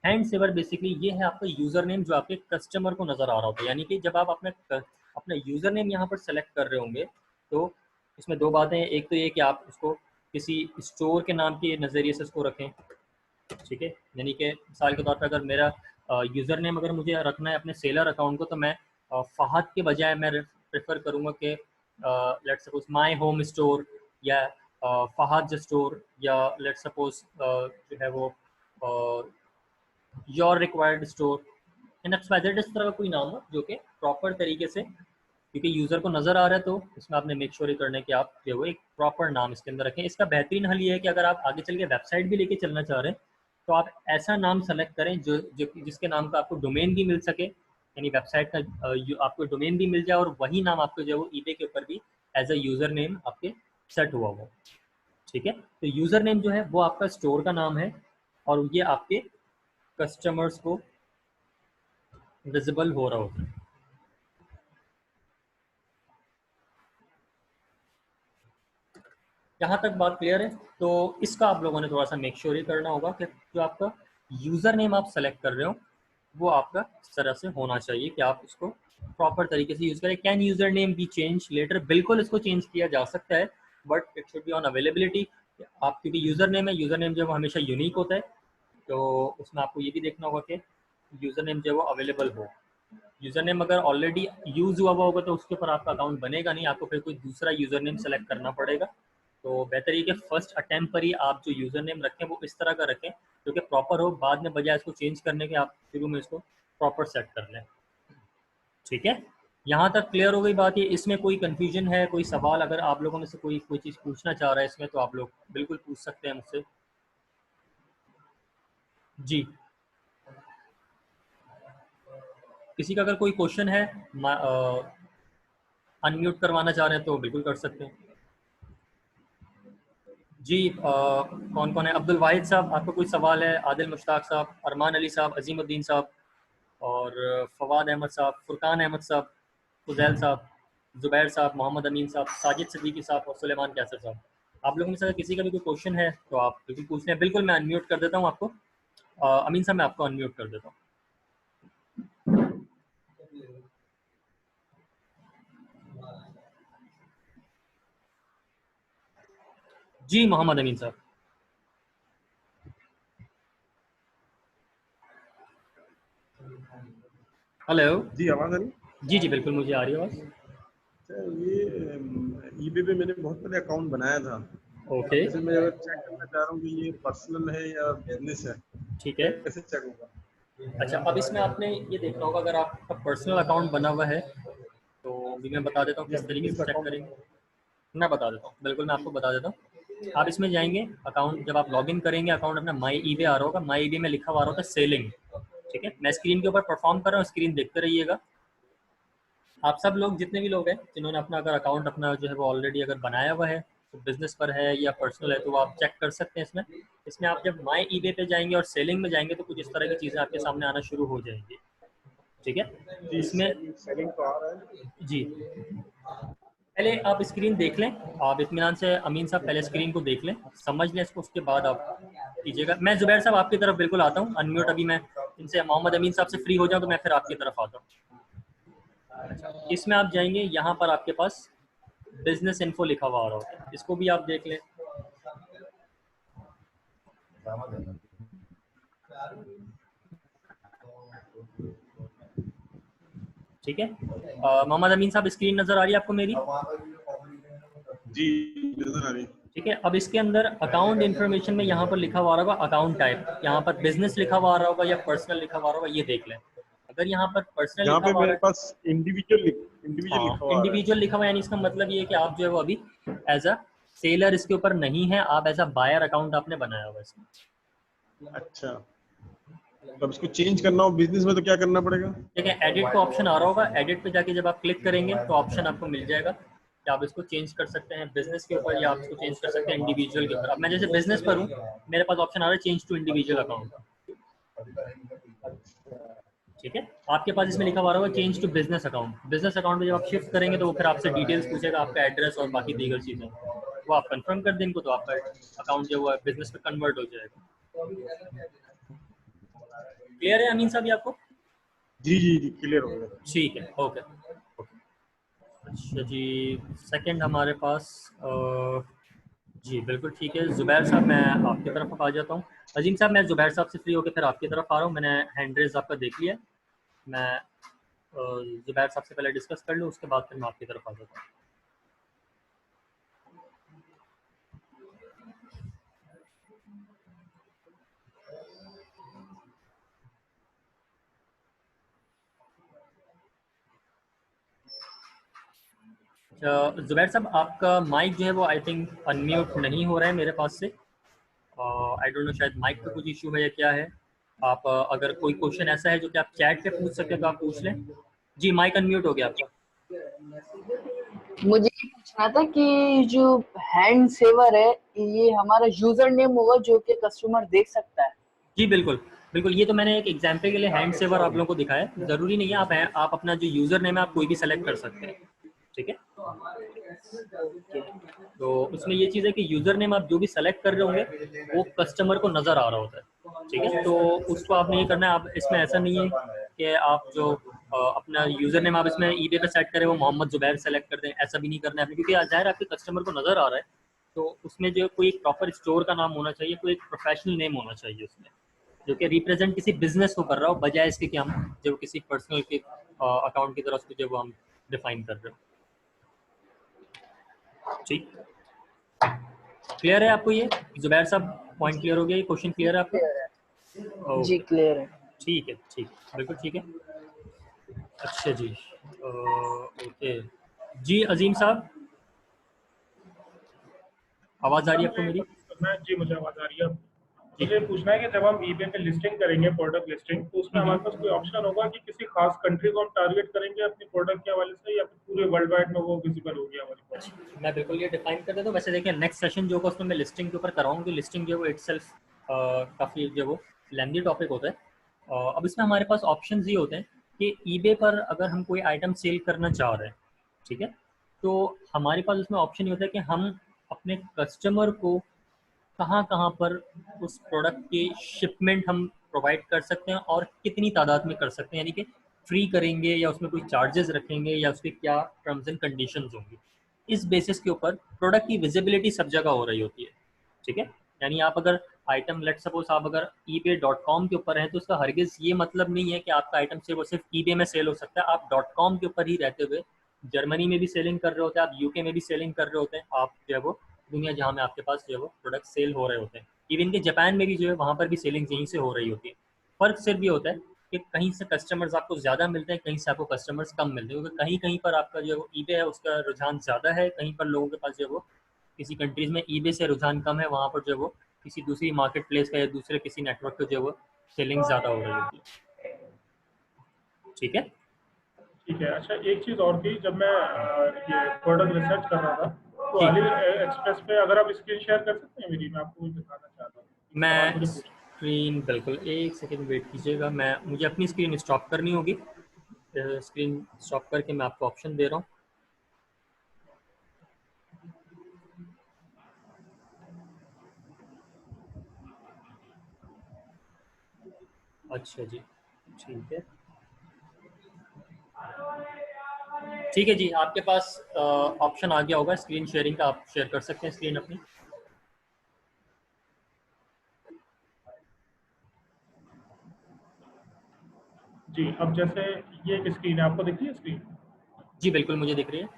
Speaker 1: hand saver basically ये है आपका यूज़र नेम जो आपके कस्टमर को नज़र आ रहा होता है। यानी कि जब आप अपना यूज़र नेम यहाँ पर सेलेक्ट कर रहे होंगे तो इसमें 2 बातें हैं, एक तो ये कि आप उसको किसी स्टोर के नाम के नज़रिए से उसको रखें, ठीक है। यानी कि मिसाल के तौर पर अगर मेरा यूज़र नेम अगर मुझे रखना है अपने सेलर अकाउंट को, तो मैं फ़हद के बजाय मैं प्रेफर करूँगा कि let's suppose my home store, या फ़हद स्टोर, या लेट्स सपोज जो है वो your required store, in XYZ, इस तरह का कोई नाम हो जो कि प्रॉपर तरीके से, क्योंकि यूज़र को नज़र आ रहा है तो इसमें आपने मेक श्योर करना है कि आप जो है एक प्रॉपर नाम इसके अंदर रखें। इसका बेहतरीन हल ये है कि अगर आप आगे चल के वेबसाइट भी लेके चलना चाह रहे हैं तो आप ऐसा नाम सेलेक्ट करें जो जिसके नाम का आपको डोमेन भी मिल सके, यानी वेबसाइट का आपको डोमेन भी मिल जाए और वही नाम आपको जो है वो ईबे के ऊपर भी एज अ यूज़र नेम आपके सेट हुआ हो, ठीक है। तो यूज़र नेम जो है वो आपका स्टोर का नाम है और ये आपके कस्टमर्स को विजिबल हो रहा होता है। यहाँ तक बात क्लियर है। तो इसका आप लोगों ने थोड़ा सा मेक श्योर ही करना होगा कि जो आपका यूज़र नेम आप सेलेक्ट कर रहे हो वो आपका इस तरह से होना चाहिए कि आप उसको प्रॉपर तरीके से यूज़ करें। Can username be change later, बिल्कुल इसको चेंज किया जा सकता है, but it should be on availability. आप क्योंकि यूज़र नेम है, यूज़र नेम जो है हमेशा यूनिक होता है, तो उसमें आपको ये भी देखना होगा कि यूज़र नेम जो है वो अवेलेबल हो। यूज़र नेम अगर ऑलरेडी यूज़ हुआ होगा तो उसके ऊपर आपका अकाउंट बनेगा नहीं, आपको फिर कोई दूसरा यूज़र नेम सेलेक्ट करना पड़ेगा। तो बेहतर ये कि फर्स्ट अटैम्प्ट पर ही आप जो यूज़र नेम रखें वो इस तरह का रखें जो कि प्रॉपर हो, बाद में बजाय इसको चेंज करने के आप शुरू में इसको प्रॉपर सेट कर लें। ठीक है, यहाँ तक क्लियर हो गई बात। ये इसमें कोई कंफ्यूजन है, कोई सवाल अगर आप लोगों में से कोई चीज़ पूछना चाह रहा है इसमें, तो आप लोग बिल्कुल पूछ सकते हैं मुझसे। जी, किसी का अगर कोई क्वेश्चन है, अनम्यूट करवाना चाह रहे हैं तो बिल्कुल कर सकते हैं। जी, कौन कौन है? अब्दुल वाहिद साहब, आपका कोई सवाल है? आदिल मुश्ताक साहब, अरमान अली साहब, अजीमुद्दीन साहब, और फवाद अहमद साहब, फुरकान अहमद साहब, फुजैल साहब, ज़ुबैर साहब, मोहम्मद अमीन साहब, साजिद सिद्दीकी साहब और सुलेमान कैसर साहब। आप लोगों में से अगर किसी का भी कोई क्वेश्चन है तो आप बिल्कुल पूछ लें। बिल्कुल, मैं अनम्यूट कर देता हूँ आपको। अमीन साहब, मैं आपको अनम्यूट कर देता हूँ। जी, मोहम्मद अमीन साहब। हेलो।
Speaker 3: जी, आवाज़ आ रही?
Speaker 1: जी जी, बिल्कुल मुझे आ रही है आवाज़।
Speaker 3: अच्छा, ये ईबे पे मैंने बहुत पहले अकाउंट बनाया था।
Speaker 1: ओके,
Speaker 3: जैसे मैं अगर चेक करना चाह रहा हूँ कि ये पर्सनल है या बिजनेस है,
Speaker 1: ठीक
Speaker 3: तो
Speaker 1: है।
Speaker 3: कैसे चेक होगा?
Speaker 1: अच्छा, अब इसमें आपने ये देखना होगा, अगर आपका पर्सनल अकाउंट बना हुआ है तो भी मैं बता देता हूँ
Speaker 3: या
Speaker 1: किस तरीके
Speaker 3: बिजनेस
Speaker 1: से चेक
Speaker 3: अकाउंट?
Speaker 1: करेंगे। मैं बता देता हूँ, बिल्कुल मैं आपको बता देता हूँ। आप इसमें जाएंगे, अकाउंट जब आप लॉगिन करेंगे, अकाउंट अपना माई ईबे आ रहा होगा, माई ईबे में लिखा हुआ होगा सेलिंग। ठीक है, मैं स्क्रीन के ऊपर परफॉर्म कर रहा हूँ, स्क्रीन देखते रहिएगा। आप सब लोग, जितने भी लोग हैं जिन्होंने अपना अगर अकाउंट अपना जो है वो ऑलरेडी अगर बनाया हुआ है, तो बिजनेस पर है या पर्सनल है, तो वो आप चेक कर सकते हैं इसमें। इसमें आप जब माई ईबे पे जाएंगे और सेलिंग में जाएंगे तो कुछ इस तरह की चीज़ें आपके सामने आना शुरू हो जाएंगी। ठीक है,
Speaker 3: जी,
Speaker 1: इसमें
Speaker 3: सेलिंग तो आ रहा है।
Speaker 1: जी, पहले आप स्क्रीन देख लें। आप इत्मीनान से, अमीन साहब, पहले स्क्रीन को देख लें, समझ लें इसको, उसके बाद आप कीजिएगा। मैं जुबैर साहब आपकी तरफ बिल्कुल आता हूँ, अनम्यूट अभी मैं इनसे मोहम्मद अमीन साहब से फ्री हो जाऊँ तो मैं फिर आपकी तरफ आता हूँ। अच्छा, इसमें आप जाएंगे, यहाँ पर आपके पास बिजनेस इन्फो लिखा हुआ आ रहा होता है, इसको भी आप देख लें। ठीक है, मोहम्मद अमीन साहब, स्क्रीन नजर आ रही है आपको मेरी?
Speaker 3: जी, नजर आ रही।
Speaker 1: ठीक है, अब इसके अंदर अकाउंट इन्फॉर्मेशन में यहाँ पर लिखा हुआ होगा अकाउंट टाइप, यहाँ पर बिजनेस लिखा हुआ आ रहा होगा या पर्सनल लिखा हुआ होगा, ये देख लें। अगर यहाँ पर पर्सनल
Speaker 3: यहाँ
Speaker 1: लिखा
Speaker 3: पे
Speaker 1: हुआ आ
Speaker 3: मेरे
Speaker 1: रहा
Speaker 3: पास इंडिविजुअल
Speaker 1: है,
Speaker 3: लिखा
Speaker 1: हाँ,
Speaker 3: हुआ आ रहा
Speaker 1: इंडिविजुअल लिखा हुआ है, यानी इसका मतलब ये है कि आप जो है वो अभी एज अ सेलर इसके ऊपर नहीं है, आप एज अ बायर अकाउंट आपने बनाया हुआ है इसमें।
Speaker 3: है। अच्छा, तो अब इसको चेंज करना हो बिजनेस में तो क्या करना पड़ेगा?
Speaker 1: ठीक है, एडिट का ऑप्शन आ रहा होगा, एडिट पे जाके जब आप क्लिक करेंगे तो ऑप्शन आपको मिल जाएगा कि आप इसको चेंज कर सकते हैं बिजनेस के ऊपर या आप इसको चेंज कर सकते हैं इंडिविजुअल के ऊपर। अब मैं जैसे बिजनेस पर हूँ, मेरे पास ऑप्शन आ रहा है चेंज टू इंडिविजुअल अकाउंट। ठीक है, आपके पास इसमें लिखा हुआ होगा change to business account. Business account में जब आप शिफ्ट करेंगे तो वो फिर आपसे डिटेल्स पूछेगा, आपका एड्रेस और बाकी दीगर चीज़ें, वो आप कंफर्म कर दें इनको, तो आपका अकाउंट जो है बिजनेस में कन्वर्ट हो जाएगा। क्लियर है अमीन साहब ये आपको?
Speaker 3: जी जी जी, क्लियर हो गया।
Speaker 1: ठीक है, ओके ओके। अच्छा जी, सेकंड हमारे पास जी बिल्कुल ठीक है। ज़ुबैर साहब, मैं आपकी तरफ अब आ जाता हूँ। अजीम साहब, मैं ज़ुबैर साहब से फ्री होकर फिर आपकी तरफ आ रहा हूँ। मैंने हैंड रेज आपका देख लिया। मैं ज़ुबैर साहब से पहले डिस्कस कर लूँ, उसके बाद फिर मैं आपकी तरफ आ जाता हूँ। अच्छा ज़ुबैर साहब, आपका माइक जो है वो आई थिंक अनम्यूट नहीं हो रहा है मेरे पास से। आई डोंट नो, शायद माइक पे कुछ इशू है या क्या है। आप अगर कोई क्वेश्चन ऐसा है जो कि आप चैट पे पूछ सकते हैं तो आप पूछ लें। जी, माइक अनम्यूट हो गया आपका।
Speaker 6: मुझे ये पूछना था कि जो हैंड सेवर है, ये हमारा यूजर नेम होगा जो कि कस्टमर देख सकता है?
Speaker 1: जी बिल्कुल बिल्कुल, ये तो मैंने एक एग्जाम्पल के लिए हैंड सेवर आप लोगों को दिखाया। ज़रूरी नहीं है, आप अपना जो यूज़र नेम है आप कोई भी सेलेक्ट कर सकते हैं। ठीक है, तो उसमें ये चीज़ है कि यूज़र नेम आप जो भी सेलेक्ट कर रहे होंगे वो कस्टमर को नज़र आ रहा होता है। ठीक है, तो उसको आपने ये करना है। आप इसमें ऐसा नहीं है कि आप जो अपना यूज़र नेम आप इसमें ईबे पे सेट करें वो मोहम्मद ज़ुबैर सेलेक्ट कर दें, ऐसा भी नहीं करना है आपने, क्योंकि ज़ाहिर आपके कस्टमर को नज़र आ रहा है। तो उसमें जो कोई एक प्रॉपर स्टोर का नाम होना चाहिए, कोई एक प्रोफेशनल नेम होना चाहिए उसमें, जो कि रिप्रेजेंट किसी बिजनेस को कर रहा हो, बजाय इसके कि हम जो किसी पर्सनल के अकाउंट की तरह उसको जो हम डिफाइन कर रहे हो। ठीक, क्लियर है आपको ये ज़ुबैर साहब? पॉइंट क्लियर हो गया, ये क्वेश्चन क्लियर है आपका?
Speaker 6: क्लियर है जी,
Speaker 1: ओके,
Speaker 6: क्लियर है।
Speaker 1: ठीक है, ठीक, बिल्कुल ठीक है। अच्छा जी, ओके जी, अजीम साहब आवाज़ आ रही है आपको मेरी?
Speaker 7: जी मुझे आवाज़ आ रही है। मुझे पूछना है कि जब हम ईबे पे लिस्टिंग करेंगे, प्रोडक्ट लिस्टिंग, तो उसमें हमारे पास कोई ऑप्शन होगा कि किसी खास कंट्री को हम टारगेट करेंगे अपने प्रोडक्ट के हवाले से, या फिर पूरे वर्ल्ड वाइड में वो विजिबल हो गया हमारे पास?
Speaker 1: मैं बिल्कुल ये डिफाइन कर देता हूँ। वैसे देखिए नेक्स्ट सेशन जो होगा उसमें मैं लिस्टिंग के ऊपर कराऊंगी। लिस्टिंग जो है वो इटसेल्फ काफ़ी जो है वो लेंदी टॉपिक होता है। अब इसमें हमारे पास ऑप्शंस ये होते हैं कि ईबे पर अगर हम कोई आइटम सेल करना चाह रहे हैं, ठीक है, तो हमारे पास इसमें ऑप्शन ये होता है कि हम अपने कस्टमर को कहाँ कहाँ पर उस प्रोडक्ट की शिपमेंट हम प्रोवाइड कर सकते हैं और कितनी तादाद में कर सकते हैं, यानी कि फ्री करेंगे या उसमें कोई चार्जेस रखेंगे या उसके क्या टर्म्स एंड कंडीशंस होंगी। इस बेसिस के ऊपर प्रोडक्ट की विजिबिलिटी सब जगह हो रही होती है, ठीक है। यानी आप अगर आइटम लेट सपोज आप अगर ebay.com के ऊपर हैं तो उसका हरगिज़ ये मतलब नहीं है कि आपका आइटम सिर्फ और सिर्फ ईबे में सेल हो सकता है। आप .com के ऊपर ही रहते हुए जर्मनी में भी सेलिंग कर रहे होते हैं, आप यूके में भी सेलिंग कर रहे होते हैं, आप जो है वो दुनिया जहाँ में आपके पास जो है वो प्रोडक्ट सेल हो रहे होते हैं। इवन कि जापान में भी जो है वहाँ पर भी सेलिंग यहीं से हो रही होती है। फ़र्क सिर्फ ये होता है कि कहीं से कस्टमर्स आपको ज़्यादा मिलते हैं, कहीं से आपको कस्टमर्स कम मिलते हैं, क्योंकि कहीं कहीं पर आपका जो है वो ईबे है उसका रुझान ज़्यादा है, कहीं पर लोगों के पास जो है वो किसी कंट्रीज़ में ईबे से रुझान कम है, वहाँ पर जो है वो किसी दूसरी मार्केट प्लेस का या दूसरे किसी नेटवर्क पर जो है वो सेलिंग ज़्यादा हो रही होती है, ठीक है।
Speaker 7: ठीक है। अच्छा, एक चीज़ और थी, जब मैं ये प्रोडक्ट रिसर्च कर रहा था, तो
Speaker 1: ठीक।
Speaker 7: अली एक्सप्रेस पे अगर आप स्क्रीन शेयर कर सकते हैं मेरी, मैं आपको कुछ दिखाना चाहता हूँ।
Speaker 1: मैं
Speaker 7: मुझे
Speaker 1: स्क्रीन बिल्कुल एक सेकंड वेट कीजिएगा, मुझे अपनी स्क्रीन स्टॉप करनी होगी। स्क्रीन स्टॉप करके मैं आपको ऑप्शन दे रहा हूँ। अच्छा जी, ठीक है, ठीक है जी, आपके पास ऑप्शन आ गया होगा स्क्रीन शेयरिंग का, आप शेयर कर सकते हैं स्क्रीन अपनी।
Speaker 7: जी, अब जैसे ये एक स्क्रीन है, आपको दिख रही है स्क्रीन?
Speaker 1: जी बिल्कुल मुझे दिख रही है।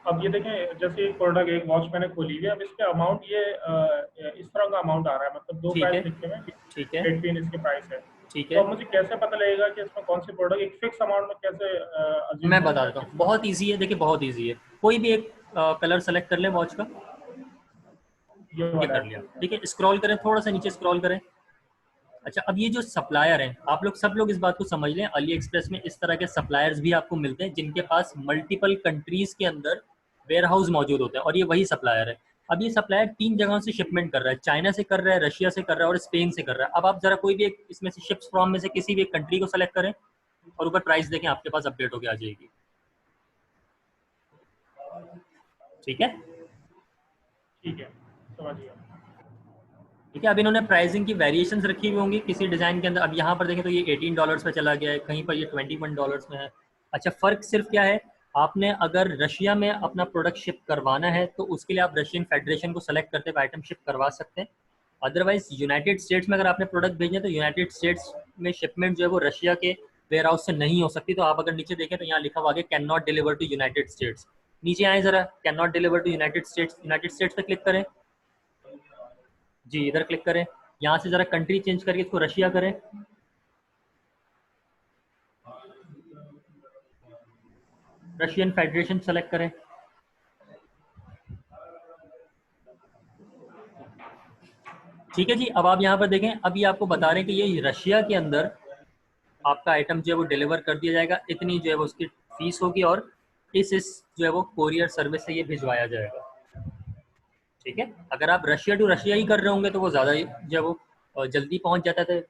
Speaker 7: अब ये देखें, जैसे एक प्रोडक्ट, एक वॉच मैंने खोली हुई है, अब इस पे अमाउंट ये इस तरह का अमाउंट आ रहा है, मतलब 2
Speaker 1: ठीक है,
Speaker 7: प्राइस लिखे हुए हैं,
Speaker 1: ठीक है,
Speaker 7: 8 पिन इसके प्राइस है।
Speaker 1: ठीक
Speaker 7: तो
Speaker 1: है,
Speaker 7: अब मुझे कैसे पता लगेगा कि इसमें कौन सी प्रोडक्ट एक फिक्स अमाउंट में कैसे अज्यूम
Speaker 1: मैं
Speaker 7: करूँ
Speaker 1: बता
Speaker 7: मैं
Speaker 1: देता
Speaker 7: कि
Speaker 1: हूँ, बहुत ईजी है। देखिए बहुत ईजी है, कोई भी एक कलर सेलेक्ट कर ले वॉच का,
Speaker 7: ये
Speaker 1: ये
Speaker 7: वाला
Speaker 1: कर लिया,
Speaker 7: है?
Speaker 1: ठीक है। स्क्रॉल करें, थोड़ा सा नीचे स्क्रॉल करें। अच्छा, अब ये जो सप्लायर हैं, आप लोग सब लोग इस बात को समझ लें, अली एक्सप्रेस में इस तरह के सप्लायर्स भी आपको मिलते हैं जिनके पास मल्टीपल कंट्रीज के अंदर वेयर हाउस मौजूद होते हैं, और ये वही सप्लायर है। अब ये सप्लायर 3 जगहों से शिपमेंट कर रहा है, चाइना से कर रहा है, रशिया से कर रहा है और स्पेन से कर रहा है। अब आप जरा कोई भी एक इसमें से शिप्स फ्रॉम में से किसी भी एक कंट्री को सेलेक्ट करें और ऊपर प्राइस देखें, आपके पास अपडेट होकर आ जाएगी, ठीक है।
Speaker 7: ठीक है, समझ गया।
Speaker 1: ठीक है, अब इन्होंने प्राइसिंग की वेरिएशंस रखी हुई होंगी किसी डिज़ाइन के अंदर। अब यहाँ पर देखें तो ये $18 पे चला गया है, कहीं पर ये $21 में है। अच्छा, फ़र्क सिर्फ क्या है, आपने अगर रशिया में अपना प्रोडक्ट शिप करवाना है तो उसके लिए आप रशियन फेडरेशन को सेलेक्ट करते हुए आइटम शिप करवा सकते हैं। अदरवाइज यूनाइटेड स्टेट्स में अगर आपने प्रोडक्ट भेजना है तो यूनाइटेड स्टेट्स में शिपमेंट जो है वो रशिया के वेयर हाउस से नहीं हो सकती। तो आप अगर नीचे देखें तो यहाँ लिखा हुआ है cannot deliver to United States. नीचे आए ज़रा, cannot deliver to United States पे क्लिक करें। जी, इधर क्लिक करें, यहाँ से ज़रा कंट्री चेंज करके इसको रशिया करें। रशियन फेडरेशन सेलेक्ट करें। ठीक है जी, अब आप यहाँ पर देखें, अभी आपको बता रहे हैं कि ये रशिया के अंदर आपका आइटम जो है वो डिलीवर कर दिया जाएगा, इतनी जो है वो उसकी फीस होगी और इस जो है वो कोरियर सर्विस से ये भिजवाया जाएगा, ठीक है। अगर आप रशिया टू रशिया ही कर रहे होंगे तो वो ज़्यादा जो है वो जल्दी पहुंच जाता था,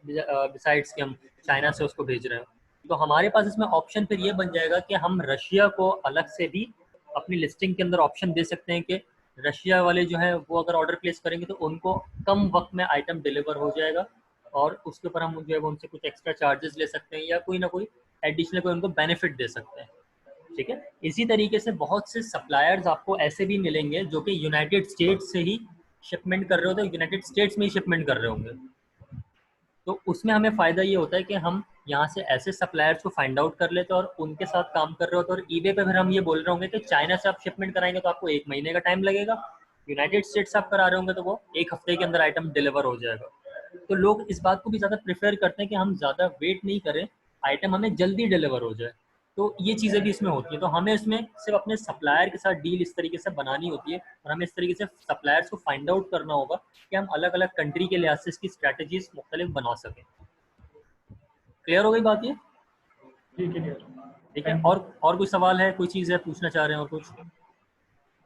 Speaker 1: बिसाइड्स कि हम चाइना से उसको भेज रहे हैं। तो हमारे पास इसमें ऑप्शन फिर ये बन जाएगा कि हम रशिया को अलग से भी अपनी लिस्टिंग के अंदर ऑप्शन दे सकते हैं कि रशिया वाले जो है वो अगर ऑर्डर प्लेस करेंगे तो उनको कम वक्त में आइटम डिलीवर हो जाएगा और उसके ऊपर हम जो है वो उनसे कुछ एक्स्ट्रा चार्जेस ले सकते हैं या कोई ना कोई एडिशनल कोई उनको बेनिफिट दे सकते हैं, ठीक है। इसी तरीके से बहुत से सप्लायर्स आपको ऐसे भी मिलेंगे जो कि यूनाइटेड स्टेट्स से ही शिपमेंट कर रहे होते हैं, यूनाइटेड स्टेट्स में ही शिपमेंट कर रहे होंगे। तो उसमें हमें फ़ायदा ये होता है कि हम यहाँ से ऐसे सप्लायर्स को फाइंड आउट कर लेते हैं और उनके साथ काम कर रहे होते हैं। और ईबे पे फिर हम ये बोल रहे होंगे कि चाइना से आप शिपमेंट कराएंगे तो आपको 1 महीने का टाइम लगेगा, यूनाइटेड स्टेट्स से आप करा रहे होंगे तो वो 1 हफ्ते के अंदर आइटम डिलीवर हो जाएगा। तो लोग इस बात को भी ज़्यादा प्रेफर करते हैं कि हम ज़्यादा वेट नहीं करें, आइटम हमें जल्दी डिलीवर हो जाए। तो ये चीज़ें भी इसमें होती हैं। तो हमें इसमें सिर्फ अपने सप्लायर के साथ डील इस तरीके से बनानी होती है और हमें इस तरीके से सप्लायर्स को फाइंड आउट करना होगा कि हम अलग अलग कंट्री के लिहाज से इसकी स्ट्रैटेजीज मुख्तलिफ बना सकें। क्लियर हो गई बात ये?
Speaker 7: ठीक है क्लियर।
Speaker 1: ठीक है, और कोई सवाल है, कोई चीज़ है पूछना चाह रहे हैं और कुछ?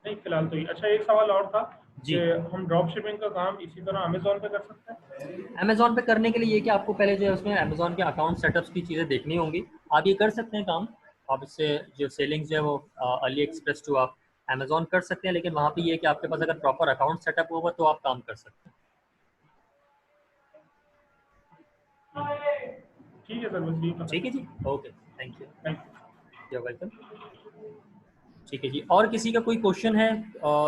Speaker 7: नहीं फिलहाल तो ही। अच्छा एक सवाल और था
Speaker 1: जी।
Speaker 7: कि हम ड्रॉप शिपिंग का काम इसी तरह अमेजोन पे कर सकते हैं?
Speaker 1: अमेजोन पे करने के लिए ये कि आपको पहले जो है उसमें अमेजोन के अकाउंट सेटअप्स की चीज़ें देखनी होंगी। आप ये कर सकते हैं काम, आप इससे जो सेलिंग जो है वो अली एक्सप्रेस टू आप अमेजोन कर सकते हैं, लेकिन वहाँ पे ये है कि आपके पास अगर प्रॉपर अकाउंट सेटअप होगा तो आप काम कर सकते हैं।
Speaker 7: ठीक है सर, बस यही था।
Speaker 1: ठीक है जी, okay, thank you,
Speaker 7: thank you.
Speaker 1: You welcome. ठीक है जी, और किसी का कोई क्वेश्चन है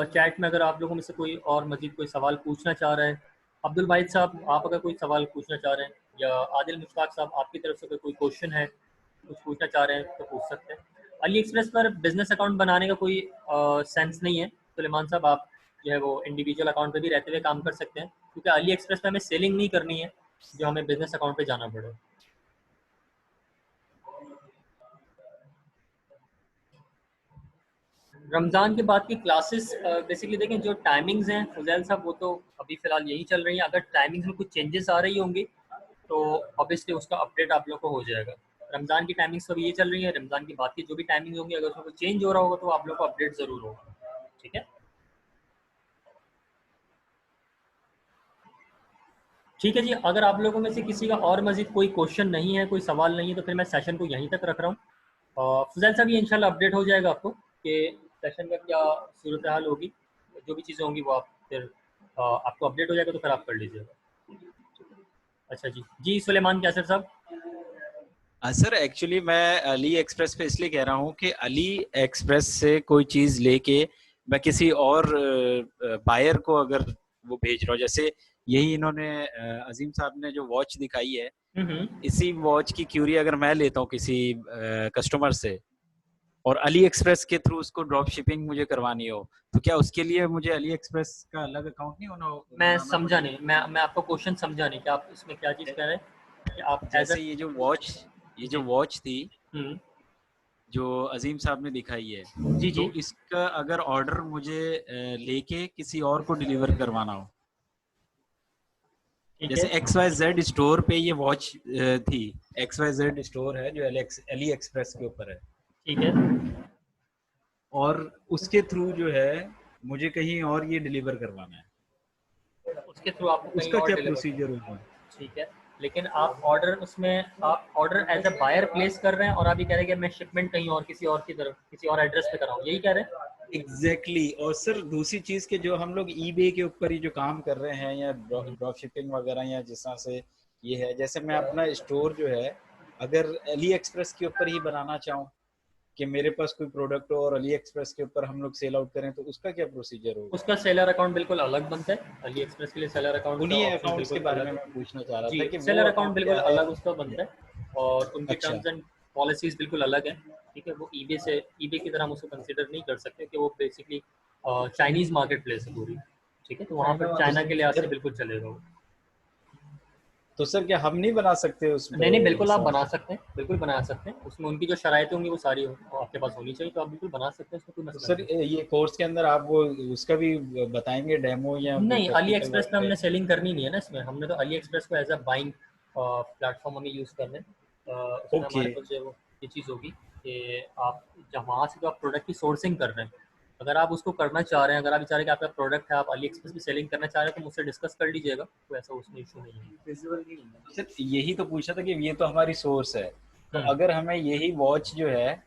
Speaker 1: चैट में? अगर आप लोगों में से कोई और मजीद कोई सवाल पूछना चाह रहा है, अब्दुल वाहिद साहब आप अगर कोई सवाल पूछना चाह रहे हैं, या आदिल मुश्ताक साहब आपकी तरफ से कोई क्वेश्चन है, कुछ पूछना चाह रहे हैं तो पूछ सकते हैं। अली एक्सप्रेस पर बिजनेस अकाउंट बनाने का कोई सेंस नहीं है सुलेमान साहब, आप जो है वो इंडिविजुअल अकाउंट पे भी रहते हुए काम कर सकते हैं, क्योंकि अली एक्सप्रेस पे हमें सेलिंग नहीं करनी है जो हमें बिजनेस अकाउंट पे जाना पड़े। रमज़ान के बाद की क्लासेस बेसिकली देखें, जो टाइमिंग्स हैं फुजैल साहब वो तो अभी फ़िलहाल यही चल रही हैं। अगर टाइमिंग्स में कुछ चेंजेस आ रही होंगी तो ऑब्वियसली उसका अपडेट आप लोग को हो जाएगा। रमज़ान की टाइमिंग्स तो अभी ये चल रही है, रमज़ान की बात की जो भी टाइमिंग होंगी अगर उसमें कुछ चेंज हो रहा होगा तो आप लोग को अपडेट ज़रूर होगा। ठीक है, ठीक है जी। अगर आप लोगों में से किसी का और मज़ीद कोई क्वेश्चन नहीं है, कोई सवाल नहीं है, तो फिर मैं सेशन को यहीं तक रख रहा हूँ। फुजैल साहब ये इंशाल्लाह अपडेट हो जाएगा आपको कि सेशन का क्या सूरत हाल होगी, जो भी चीज़ें होंगी वो आप फिर आपको अपडेट हो जाएगा तो फिर आप कर लीजिएगा। अच्छा जी, जी सुलेमान कैसर साहब।
Speaker 5: सर एक्चुअली मैं अली एक्सप्रेस पे इसलिए कह रहा हूँ कि अली एक्सप्रेस से कोई चीज़ लेके मैं किसी और बायर को अगर वो भेज रहा हूँ, जैसे यही इन्होंने अजीम साहब ने जो वॉच दिखाई है, इसी वॉच की क्यूरी अगर मैं लेता हूँ किसी कस्टमर से और अली एक्सप्रेस के थ्रू उसको ड्रॉप शिपिंग मुझे करवानी हो, तो क्या उसके लिए मुझे अली एक्सप्रेस का अलग अकाउंट नहीं होना?
Speaker 1: मैं समझा नहीं, मैं आपको क्वेश्चन समझा नहीं कि आप इसमें क्या चीज़ कह रहे हैं कि आप
Speaker 5: जैसे ये जो वॉच थी जो अजीम साहब ने दिखाई है,
Speaker 1: जी
Speaker 5: तो
Speaker 1: जी,
Speaker 5: इसका अगर ऑर्डर मुझे लेके किसी और को डिलीवर करवाना हो, जैसे XYZ स्टोर पे ये वॉच थी, XYZ स्टोर है जो अली एक्सप्रेस के ऊपर है,
Speaker 1: ठीक है,
Speaker 5: और उसके थ्रू जो है मुझे कहीं और ये डिलीवर करवाना है,
Speaker 1: उसके थ्रू आपको कहीं
Speaker 5: उसका
Speaker 1: और
Speaker 5: क्या
Speaker 1: डिलीवर
Speaker 5: प्रोसीजर होगा?
Speaker 1: ठीक है, लेकिन आप ऑर्डर उसमें आप order as a buyer place कर रहे हैं और आप ये कह रहे हैं कि मैं शिपमेंट कहीं और किसी और की तरफ किसी और एड्रेस पे कराऊं, यही कह रहे हैं?
Speaker 5: एग्जैक्टली और सर दूसरी चीज के जो हम लोग ईबे के ऊपर ही जो काम कर रहे हैं या ड्रॉप शिपिंग वगैरह, या जिस तरह से ये है, जैसे मैं अपना स्टोर जो है अगर अली एक्सप्रेस के ऊपर ही बनाना चाहूँ कि मेरे पास कोई प्रोडक्ट हो और अली एक्सप्रेस के ऊपर हम लोग सेल आउट करें, तो उसका क्या प्रोसीजर होगा?
Speaker 1: उसका सेलर अकाउंट बिल्कुल अलग बनता है। अली एक्सप्रेस के लिए सेलर अकाउंट का
Speaker 5: उन्हीं
Speaker 1: ऑप्शन
Speaker 5: अकाउंट्स के
Speaker 1: बिल्कुल
Speaker 5: बारे
Speaker 1: अलग
Speaker 5: में
Speaker 1: है
Speaker 5: मैं पूछना चाह रहा
Speaker 1: जी,
Speaker 5: था कि
Speaker 1: सेलर
Speaker 5: वो
Speaker 1: अकाउंट बिल्कुल
Speaker 5: क्या है।
Speaker 1: अलग उसका बनता है और उनकी
Speaker 5: अच्छा,
Speaker 1: टर्म्स एंड पॉलिसीज बिल्कुल अलग है। ठीक है, वो ईबे की तरह हम उसको कंसिडर नहीं कर सकते कि वो बेसिकली चाइनीज मार्केट प्लेस है पूरी। ठीक है, तो वहाँ पर चाइना के लिहाज से बिल्कुल चलेगा वो।
Speaker 5: तो सर क्या हम नहीं बना सकते उस पे
Speaker 1: नहीं बिल्कुल आप
Speaker 5: हिसाब
Speaker 1: बना
Speaker 5: से?
Speaker 1: सकते हैं, बिल्कुल बना सकते हैं। उसमें उनकी जो शराइतें होंगी वो सारी आपके पास होनी चाहिए, तो आप बिल्कुल बना सकते हैं, उसमें कोई
Speaker 5: तो
Speaker 1: मसला
Speaker 5: सर
Speaker 1: नहीं।
Speaker 5: ये कोर्स के अंदर आप वो उसका भी बताएंगे डेमो या वो
Speaker 1: नहीं, अली
Speaker 5: प्रैक्टिकल
Speaker 1: एक्सप्रेस
Speaker 5: वर्क
Speaker 1: पे
Speaker 5: पे?
Speaker 1: हमने सेलिंग करनी नहीं है ना, इसमें हमने तो अली एक्सप्रेस को एज अ बाइंग प्लेटफॉर्म हमें यूज़ करना है। उसमें
Speaker 5: ओके,
Speaker 1: हमारे पास जो है वो ये चीज़ होगी कि आप जहाँ से जो आप प्रोडक्ट की सोर्सिंग कर रहे हैं, अगर आप उसको करना चाह रहे हैं, अगर आप चाह रहे हैं कि आपका प्रोडक्ट है आप अली एक्सप्रेस पे सेलिंग करना चाह रहे हैं, तो मुझसे डिस्कस कर लीजिएगा, कोई ऐसा उसमें इशू नहीं है।
Speaker 5: सर यही तो पूछा था कि ये तो हमारी सोर्स है, तो अगर हमें यही वॉच जो है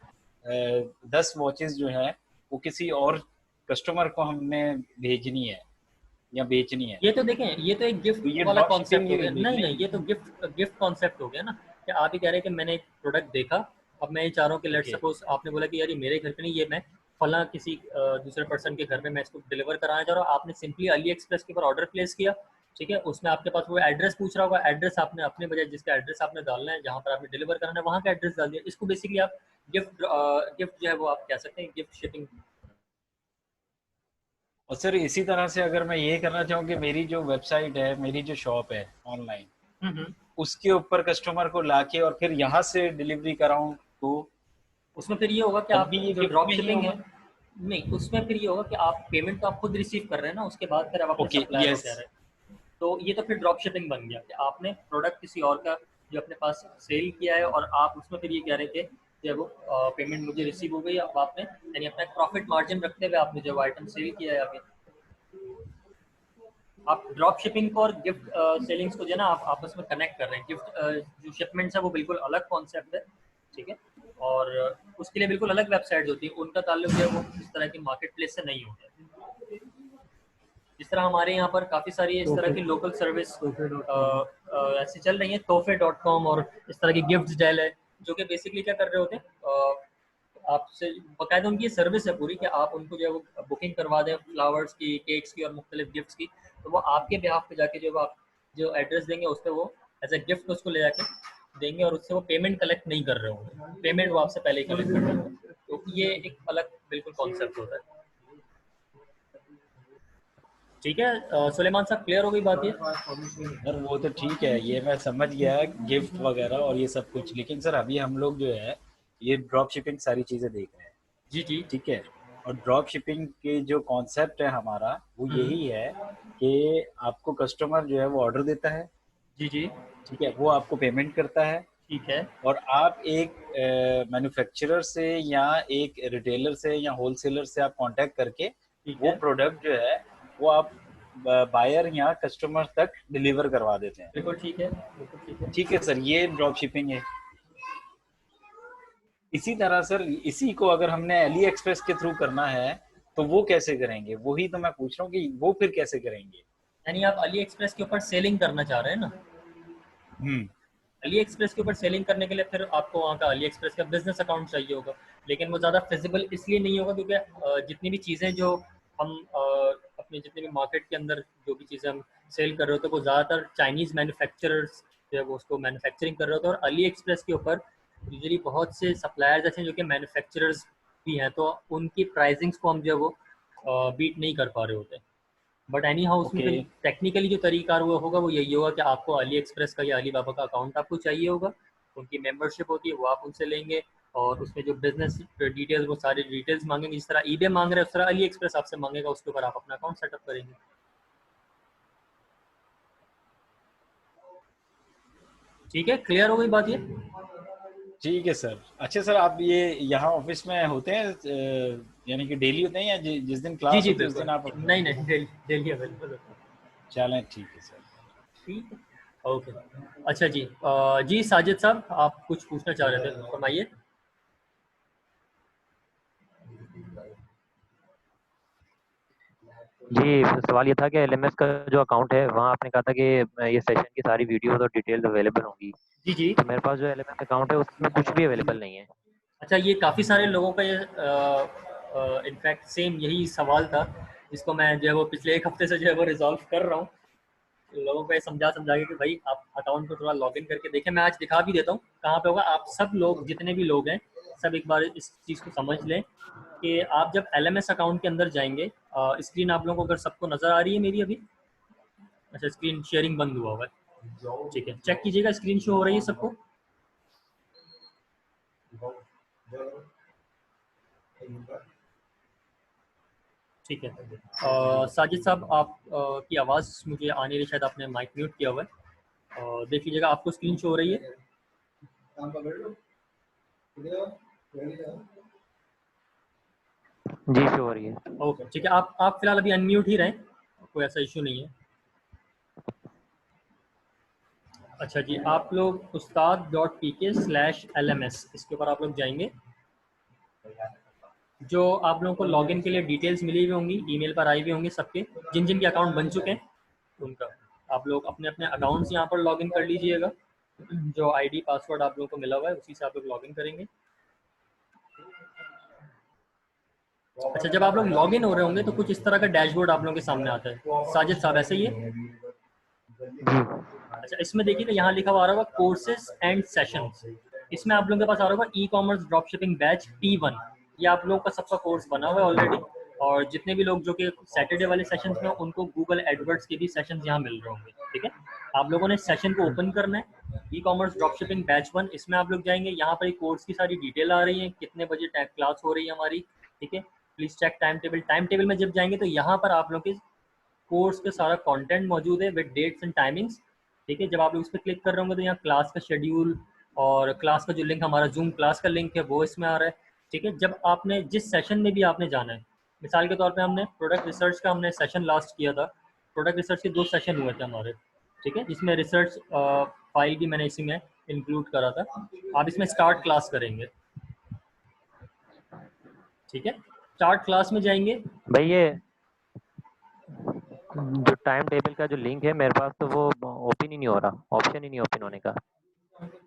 Speaker 5: 10 वॉचेस जो है वो किसी और कस्टमर को हमने भेजनी है या बेचनी है,
Speaker 1: ये तो देखें, ये तो एक
Speaker 5: तो
Speaker 1: गिफ्ट
Speaker 5: ये
Speaker 1: वाला
Speaker 5: ड्रॉप
Speaker 1: कॉन्सेप्ट
Speaker 5: शिपिंग
Speaker 1: हो गया। नहीं नहीं,
Speaker 5: नहीं?
Speaker 1: ये तो गिफ्ट कॉन्सेप्ट हो गया ना, कि आप ही कह रहे हैं कि मैंने एक प्रोडक्ट देखा, अब मैं ये चाह रहा हूँ कि लेट
Speaker 5: ओके,
Speaker 1: सपोज आपने बोला कि यार ये मेरे घर पे नहीं, ये मैं फला किसी दूसरे पर्सन के घर में मैं इसको डिलीवर कराना चाह रहा हूँ। आपने सिंपली अली एक्सप्रेस के ऊपर ऑर्डर प्लेस किया, ठीक है, उसमें आपके पास वो एड्रेस पूछ रहा होगा, एड्रेस आपने अपने बजाय जिसका एड्रेस आपने डालना है जहाँ पर आपने डिलीवर कराना है वहाँ का एड्रेस डाल दिया। इसको बेसिकली आप गिफ्ट जो है वो आप कह सकते हैं, गिफ्ट शिपिंग।
Speaker 5: और सर इसी तरह से अगर मैं ये करना चाहूँ कि मेरी जो वेबसाइट है, मेरी जो शॉप है ऑनलाइन, उसके ऊपर कस्टमर को लाके और फिर यहाँ से डिलीवरी कराऊं, तो
Speaker 1: उसमें फिर ये होगा कि
Speaker 5: तब
Speaker 1: आप
Speaker 5: भी ये
Speaker 1: जो
Speaker 5: gift
Speaker 1: ड्रॉप
Speaker 5: में ही
Speaker 1: शिपिंग है,
Speaker 5: होगा।
Speaker 1: नहीं उसमें फिर ये होगा कि आप पेमेंट तो आप खुद रिसीव कर रहे हैं ना, उसके बाद फिर आप अपने
Speaker 5: ओके,
Speaker 1: सप्लायर को
Speaker 5: यस।
Speaker 1: कह रहे हैं। तो ये तो फिर ड्रॉप शिपिंग बन गया कि आपने प्रोडक्ट किसी और का जो अपने पास सेल किया है और आप उसमें फिर ये कह रहे थे कि वो पेमेंट मुझे रिसीव हो गई, अब आपने यानी अपना प्रॉफिट मार्जिन रखते हुए आपने जो आइटम सेल किया है अभी, आप ड्रॉप शिपिंग को और गिफ्ट सेलिंग्स को जो है ना आप आपस में कनेक्ट कर रहे हैं। गिफ्ट जो शिपमेंट्स है वो बिल्कुल अलग कॉन्सेप्ट है, ठीक है, और उसके लिए बिल्कुल अलग वेबसाइट होती है, उनका ताल्लुक जो है वो इस तरह की मार्केट प्लेस से नहीं होता है। जिस तरह हमारे यहाँ पर काफ़ी सारी इस तरह की लोकल सर्विस ऐसी चल रही है, तोहफे.com और इस तरह की गिफ्ट डेल है, जो कि बेसिकली क्या कर रहे होते हैं, आपसे बाकायदा उनकी सर्विस है पूरी कि आप उनको जो है वो बुकिंग करवा दें फ्लावर्स की, केक्स की और मुख्तलिफ गिफ्ट्स की, तो वो आपके बिहाफ पे जाके जो आप जो एड्रेस देंगे उस पर वो एज ए गिफ्ट उसको ले जाके देंगे और उससे वो पेमेंट कलेक्ट नहीं कर रहे होंगे, पेमेंट वो आपसे पहले ही कलेक्ट कर रहे होंगे। तो ये एक अलग बिल्कुल कॉन्सेप्ट होता है। ठीक है सुलेमान साहब, क्लियर हो गई बात ये?
Speaker 5: सर वो तो ठीक है, ये मैं समझ गया गिफ्ट वगैरह और ये सब कुछ, लेकिन सर अभी हम लोग जो है ये ड्रॉप शिपिंग सारी चीज़ें देख रहे हैं,
Speaker 1: जी जी।
Speaker 5: ठीक है। और ड्रॉप शिपिंग के जो कॉन्सेप्ट है हमारा वो यही है कि आपको कस्टमर जो है वो ऑर्डर देता है,
Speaker 1: जी जी।
Speaker 5: ठीक है, वो आपको पेमेंट करता है
Speaker 1: ठीक है।
Speaker 5: और आप एक मैन्युफैक्चरर से या एक रिटेलर से या होलसेलर से आप कांटेक्ट करके
Speaker 1: ठीक
Speaker 5: वो
Speaker 1: है।
Speaker 5: प्रोडक्ट जो है वो आप बायर या कस्टमर तक डिलीवर करवा देते हैं।
Speaker 1: बिल्कुल ठीक है, बिल्कुल ठीक है।
Speaker 5: ठीक है सर, ये ड्रॉप शिपिंग है। इसी तरह सर इसी को अगर हमने अली एक्सप्रेस के थ्रू करना है तो वो कैसे करेंगे, वही तो मैं पूछ रहा हूँ कि वो फिर कैसे करेंगे।
Speaker 1: यानी आप अली एक्सप्रेस के ऊपर सेलिंग करना चाह रहे हैं ना? अली एक्सप्रेस के ऊपर सेलिंग करने के लिए फिर आपको वहाँ का अली एक्सप्रेस का बिजनेस अकाउंट चाहिए होगा, लेकिन वो ज़्यादा फिजिबल इसलिए नहीं होगा क्योंकि जितनी भी चीज़ें जो हम अपने जितने भी मार्केट के अंदर जो भी चीज़ें हम सेल कर रहे होते हैं वो ज़्यादातर चाइनीज़ मैन्युफैक्चरर्स जो है वो उसको मैन्युफैक्चरिंग कर रहे होते हैं, और अली एक्सप्रेस के ऊपर यूजली बहुत से सप्लायर्स ऐसे हैं जो कि मैन्युफैक्चरर्स भी हैं, तो उनकी प्राइसिंग्स को हम जो है वो बीट नहीं कर पा रहे होते। बट एनी हाउ उसमें
Speaker 5: ओके,
Speaker 1: फिर टेक्निकली जो तरीका हुआ होगा वो यही होगा कि आपको अली एक्सप्रेस का या अली बाबा का अकाउंट आपको चाहिए होगा, उनकी मेंबरशिप होती है वो आप उनसे लेंगे, और उसमें जो बिजनेस डिटेल्स वो सारी डिटेल्स मांगेंगे, जिस तरह ईबे मांग रहे हैं उस तरह अली एक्सप्रेस आपसे मांगेगा, उसके ऊपर आप अपना अकाउंट सेटअप करेंगे। ठीक है, क्लियर हो गई बात ये?
Speaker 5: ठीक है सर। अच्छा सर, आप ये यहाँ ऑफिस में होते हैं यानी कि डेली होते हैं या जिस दिन
Speaker 1: जी
Speaker 5: क्लास
Speaker 1: जी
Speaker 5: होती है उस दिन आप?
Speaker 1: बिल्कुल, नहीं नहीं डेली डेली अवेलेबल होता है।
Speaker 5: चलें ठीक है सर।
Speaker 1: ठीक है, ओके। अच्छा जी, जी साजिद साहब आप कुछ पूछना चाह रहे थे, फरमाइए।
Speaker 8: जी, सवाल ये था कि एलएमएस का जो अकाउंट है वहाँ आपने कहा था कि ये सेशन की सारी वीडियोस और डिटेल्स अवेलेबल होंगी,
Speaker 1: जी जी।
Speaker 8: तो मेरे पास जो एलएमएस अकाउंट है उसमें कुछ भी अवेलेबल नहीं है।
Speaker 1: अच्छा, ये काफ़ी सारे लोगों का ये इनफैक्ट सेम यही सवाल था, जिसको मैं जो है वो पिछले एक हफ्ते से जो है वो रिजॉल्व कर रहा हूँ, लोगों को ये समझा समझा के कि भाई आप अकाउंट को थोड़ा लॉगिन करके देखें। मैं आज दिखा भी देता हूँ कहाँ पे होगा, आप सब लोग जितने भी लोग हैं सब एक बार इस चीज़ को समझ लें कि आप जब एलएमएस अकाउंट के अंदर जाएंगे, स्क्रीन आप लोगों को अगर सबको नज़र आ रही है मेरी अभी? अच्छा, स्क्रीन शेयरिंग बंद हुआ हुआ है, ठीक है, चेक कीजिएगा स्क्रीन शो हो रही है सबको? ठीक है। साजिद साहब आप की आवाज़ मुझे आ नहीं रही, शायद आपने माइक म्यूट किया हुआ है, देख लीजिएगा आपको स्क्रीन शो हो रही है?
Speaker 8: जी, शो हो रही है।
Speaker 1: ओके ठीक है, आप फिलहाल अभी अनम्यूट ही रहें, कोई ऐसा इशू नहीं है। अच्छा जी, आप लोग ustad.pk/lms इसके ऊपर आप लोग जाएंगे, जो आप लोगों को लॉगिन के लिए डिटेल्स मिली हुई होंगी, ईमेल पर आई हुई होंगी सबके, जिन जिन के अकाउंट बन चुके हैं उनका आप लोग अपने अपने अकाउंट्स यहाँ पर लॉगिन कर लीजिएगा, जो आईडी पासवर्ड आप लोगों को मिला हुआ है उसी से आप लोग लॉगिन करेंगे। अच्छा, जब आप लोग लॉगिन हो रहे होंगे तो कुछ इस तरह का डैशबोर्ड आप लोगों के सामने आता है, साजिद साहब ऐसे ही है?
Speaker 8: जी,
Speaker 1: अच्छा, इसमें देखिए यहाँ लिखा हुआ आ रहा होगा कोर्सेज एंड सेशंस, इसमें आप लोगों के पास आ रहा होगा e commerce drop shipping batch T1, ये आप लोगों का सबका कोर्स बना हुआ है ऑलरेडी, और जितने भी लोग जो कि सैटरडे वाले सेशंस में उनको गूगल एडवर्ड्स के भी सेशंस यहाँ मिल रहे होंगे, ठीक है। आप लोगों ने सेशन को ओपन करना है, e commerce drop shipping batch 1, इसमें आप लोग जाएंगे, यहाँ पर कोर्स की सारी डिटेल आ रही है, कितने बजे क्लास हो रही है हमारी, ठीक है। Please check time table. Time table में जब जाएंगे तो यहाँ पर आप लोग के कोर्स का सारा कंटेंट मौजूद है विद डेट्स एंड टाइमिंग्स, ठीक है। जब आप लोग इस पर क्लिक कर रहे होंगे तो यहाँ क्लास का शेड्यूल और क्लास का जो लिंक, हमारा जूम क्लास का लिंक है वो इसमें आ रहा है, ठीक है। जब आपने जिस सेशन में भी आपने जाना है, मिसाल के तौर पे हमने प्रोडक्ट रिसर्च का हमने सेशन लास्ट किया था, प्रोडक्ट रिसर्च के 2 सेशन हुए थे हमारे, ठीक है, जिसमें रिसर्च फाइल भी मैंने इसी में इंक्लूड करा था। आप इसमें स्टार्ट क्लास करेंगे, ठीक है। स्टार्ट क्लास में जाएंगे।
Speaker 8: भाई ये जो टाइम टेबल का जो लिंक है मेरे पास, तो वो ओपन ही नहीं हो रहा, ऑप्शन ही नहीं ओपन होने का।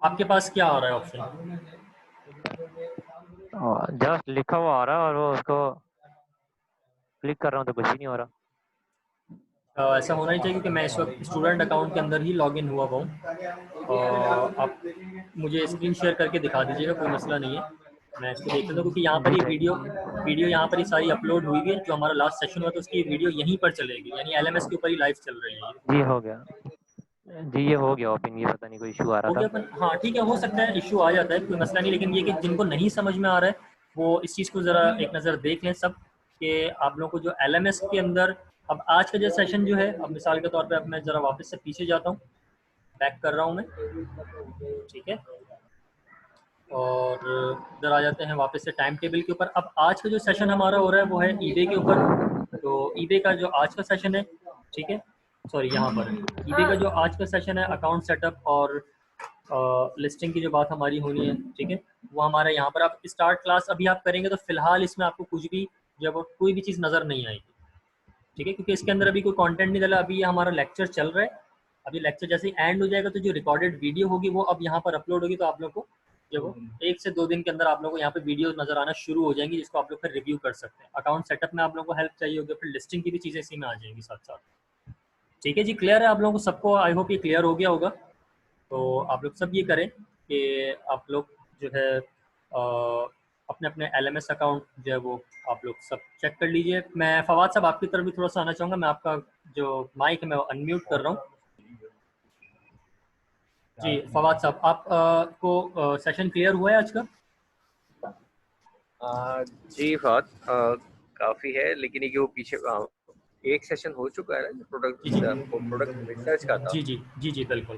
Speaker 1: आपके पास क्या आ रहा है ऑप्शन?
Speaker 8: जस्ट लिखा हुआ आ रहा है और वो उसको क्लिक कर रहा हूँ तो कुछ भी नहीं हो रहा।
Speaker 1: ऐसा होना ही चाहिए क्योंकि मैं इस वक्त स्टूडेंट अकाउंट के अंदर ही लॉगिन हुआ हूँ। आप मुझे स्क्रीन शेयर करके दिखा दीजिएगा, कोई मसला नहीं है, मैं इसको देख लेता हूँ, क्योंकि यहाँ पर ये वीडियो यहाँ पर ही सारी अपलोड हुई है। जो हमारा लास्ट सेशन हुआ था उसकी वीडियो यहीं पर चलेगी, यानी LMS के ऊपर ही लाइव चल रही है।
Speaker 8: जी हो गया जी, ये हो गया ओपन, ये पता नहीं कोई इशू आ
Speaker 1: हो
Speaker 8: रहा
Speaker 1: गया
Speaker 8: था।
Speaker 1: हाँ ठीक है, हो सकता है इशू आ जाता है, कोई मसला नहीं। लेकिन ये कि जिनको नहीं समझ में आ रहा है वो इस चीज़ को ज़रा एक नज़र देख लें सब, कि आप लोगों को जो LMS के अंदर, अब आज का जो सेशन जो है, अब मिसाल के तौर पे अब मैं ज़रा वापस से पीछे जाता हूँ, बैक कर रहा हूँ मैं, ठीक है, और इधर आ जाते हैं वापस से टाइम टेबल के ऊपर। अब आज का जो सेशन हमारा हो रहा है वो है ईबे के ऊपर। तो ईबे का जो आज का सेशन है, ठीक है, सॉरी यहाँ पर ईबे का जो आज का सेशन है अकाउंट सेटअप और लिस्टिंग की जो बात हमारी होनी है, ठीक है, वो हमारा यहाँ पर। आप स्टार्ट क्लास अभी आप करेंगे तो फिलहाल इसमें आपको कुछ भी जब कोई भी चीज़ नज़र नहीं आएगी, ठीक है, क्योंकि इसके अंदर अभी कोई कंटेंट नहीं डाला, अभी ये हमारा लेक्चर चल रहा है। अभी लेक्चर जैसे ही एंड हो जाएगा तो जो रिकॉर्डेड वीडियो होगी वो अब यहाँ पर अपलोड होगी, तो आप लोग को जब 1 से 2 दिन के अंदर आप लोगों को यहाँ पे वीडियो नजर आना शुरू हो जाएंगी, जिसको आप लोग फिर रिव्यू कर सकते हैं। अकाउंट सेटअप में आप लोगों को हेल्प चाहिए होगी, फिर लिस्टिंग की भी चीज़ें इसी में आ जाएंगी साथ साथ। ठीक है जी, क्लियर है आप लोगों को सबको? आई होप ये क्लियर हो गया होगा। तो आप लोग सब ये करें कि आप लोग जो है अपने अपने LMS अकाउंट जो है वो आप लोग सब चेक कर लीजिए। मैं फवाद साहब आपकी तरफ भी थोड़ा सा आना चाहूँगा, मैं आपका जो माइक है मैं अनम्यूट कर रहा हूँ। जी फवाद साहब, आप को सेशन क्लियर हुआ है आज का?
Speaker 9: जी फवाद, काफ़ी है, लेकिन ये वो पीछे एक सेशन हो चुका है ना प्रोडक्ट रिसर्च का था।
Speaker 1: जी जी जी जी बिल्कुल।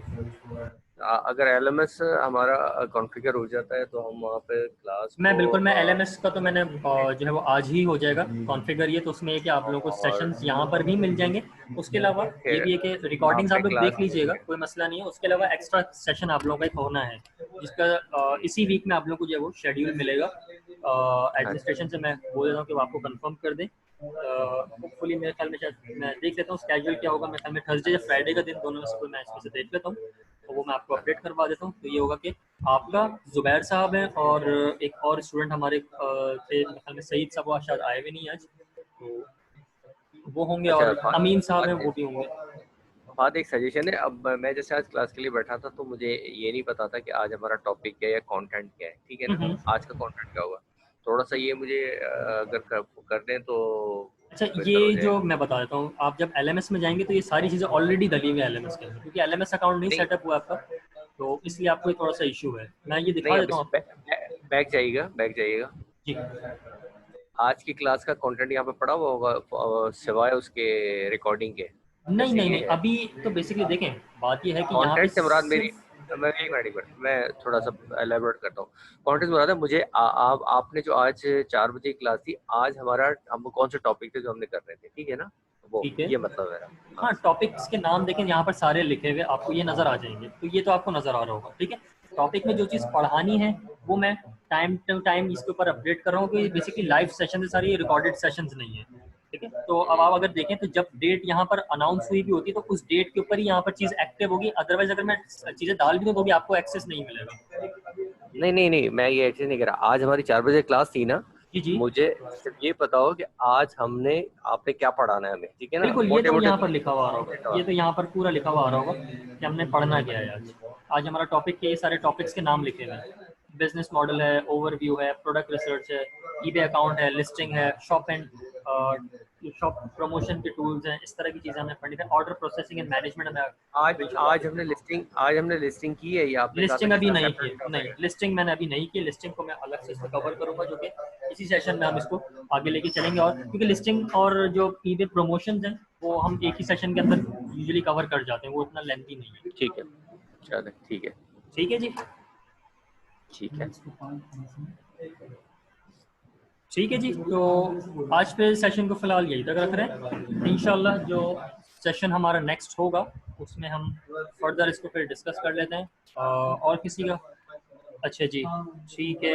Speaker 9: अगर LMS हमारा कॉन्फ़िगर हो जाता है तो हम वहाँ पे क्लास
Speaker 1: बिल्कुल मैं LMS का तो मैंने जो है वो आज ही हो जाएगा कॉन्फ़िगर। ये तो उसमें है कि आप लोगों को सेशंस यहाँ पर भी मिल जाएंगे। उसके अलावा ये भी है कि रिकॉर्डिंग्स आप लोग देख लीजिएगा, कोई मसला नहीं है। उसके अलावा एक्स्ट्रा सेशन आप लोगों का एक होना है, जिसका इसी वीक में आप लोगों को जो है वो शेड्यूल मिलेगा। एडमिनिस्ट्रेशन से मैं बोल देता हूँ कि वो आपको कंफर्म कर दें। होपफुली मेरे ख्याल में शायद मैं देख लेता हूँ स्केड्यूल क्या होगा। मेरे ख्याल में थर्सडे या फ्राइडे का दिन, दोनों में से कोई मैं इसमें से देख लेता हूँ, तो वो मैं आपको अपडेट करवा देता हूँ। तो ये होगा कि आपका जुबैर साहब हैं और एक और स्टूडेंट हमारे थे, मेरे ख्याल में सईद साहब, वो शायद आए भी नहीं आज, तो वो होंगे। और अमीन साहब हैं, वो भी होंगे।
Speaker 9: बात एक सजेशन है, अब मैं जैसे आज क्लास के लिए बैठा था तो मुझे ये नहीं पता था कि आज हमारा टॉपिक क्या है या कंटेंट क्या है, ठीक है ना, आज का कंटेंट क्या होगा, थोड़ा सा ये मुझे अगर कर दें तो
Speaker 1: अच्छा। ये जो मैं बता देता हूँ, आप जब LMS में जाएंगे तो ये सारी चीज़ें ऑलरेडी डली हुई है LMS के अंदर, क्योंकि LMS अकाउंट नहीं सेटअप हुआ आपका, तो इसलिए आपको थोड़ा सा इशू है। मैं ये दिखा देता हूँ।
Speaker 9: बैक जाइएगा
Speaker 1: जी।
Speaker 9: आज की क्लास का कंटेंट यहाँ पे पड़ा हुआ होगा सिवाय उसके रिकॉर्डिंग के?
Speaker 1: नहीं, अभी तो बेसिकली देखें, बात ये है कि यहाँ पे
Speaker 9: से मुराद मेरी, मैं एक मिनट मैं थोड़ा सा एलेबोरेट करता हूँ। कंटेंट मुराद है मुझे आपने जो आज 4 बजे की क्लास थी, आज हमारा हम कौन से टॉपिक थे जो हमने कर रहे थे, ठीक है ना, वो ये मतलब है।
Speaker 1: हाँ, टॉपिक्स के नाम देखें यहाँ पर सारे लिखे हुए आपको ये नजर आ जाएंगे, तो ये तो आपको नजर आ रहा होगा, ठीक है। टॉपिक में जो चीज़ पढ़ानी है वो मैं टाइम टू टाइम इसके ऊपर अपडेट कर रहा हूँ कि बेसिकली लाइव सेशन है, सारी रिकॉर्डेड सेशंस नहीं है, ठीक है। तो अब आप अगर देखें तो जब डेट यहाँ पर अनाउंस हुई भी होती है तो उस डेट के ऊपर ही यहाँ पर चीज़ एक्टिव होगी, अदरवाइज अगर मैं चीज़ें डाल भी दूँ तो भी आपको एक्सेस नहीं मिलेगा।
Speaker 9: नहीं, मैं ये एक्सेस नहीं कर रहा। आज हमारी 4 बजे क्लास थी ना,
Speaker 1: जी।
Speaker 9: मुझे सिर्फ ये पता हो कि आज आपने क्या पढ़ाना है हमें, ठीक है ना।
Speaker 1: बिल्कुल, ये तो यहाँ पर लिखा हुआ आ रहा होगा, ये तो यहाँ पर पूरा लिखा हुआ आ रहा होगा कि हमने पढ़ना क्या है आज हमारा टॉपिक के, ये सारे टॉपिक्स के नाम लिखे हुए हैं। बिजनेस मॉडल है, ओवरव्यू है, प्रोडक्ट रिसर्च है, ईबे अकाउंट है, लिस्टिंग है, शॉप एंड शॉप प्रमोशन के टूल्स हैं, इस तरह की चीज़ें हमें पढ़नी है। ऑर्डर प्रोसेसिंग एंड मैनेजमेंट हमें
Speaker 9: आज हमने लिस्टिंग की है या आपने
Speaker 1: लिस्टिंग अभी नहीं की,
Speaker 9: सेपरेट
Speaker 1: नहीं लिस्टिंग मैंने अभी नहीं की। लिस्टिंग को मैं अलग से इसमें कवर करूंगा, जो कि इसी सेशन में हम इसको आगे लेके चलेंगे। और क्योंकि लिस्टिंग और जो ईबे प्रमोशंस हैं वो हम एक ही सेशन के अंदर यूजुअली कवर कर जाते हैं, वो इतना लेंथी नहीं है।
Speaker 9: ठीक है, चलो ठीक है,
Speaker 1: ठीक है जी,
Speaker 9: ठीक है,
Speaker 1: ठीक है जी। तो आज पे सेशन को फिलहाल यही तक रख रहे हैं। इंशाल्लाह जो सेशन हमारा नेक्स्ट होगा उसमें हम फर्दर इसको फिर डिस्कस कर लेते हैं। और किसी का? अच्छा जी, ठीक है।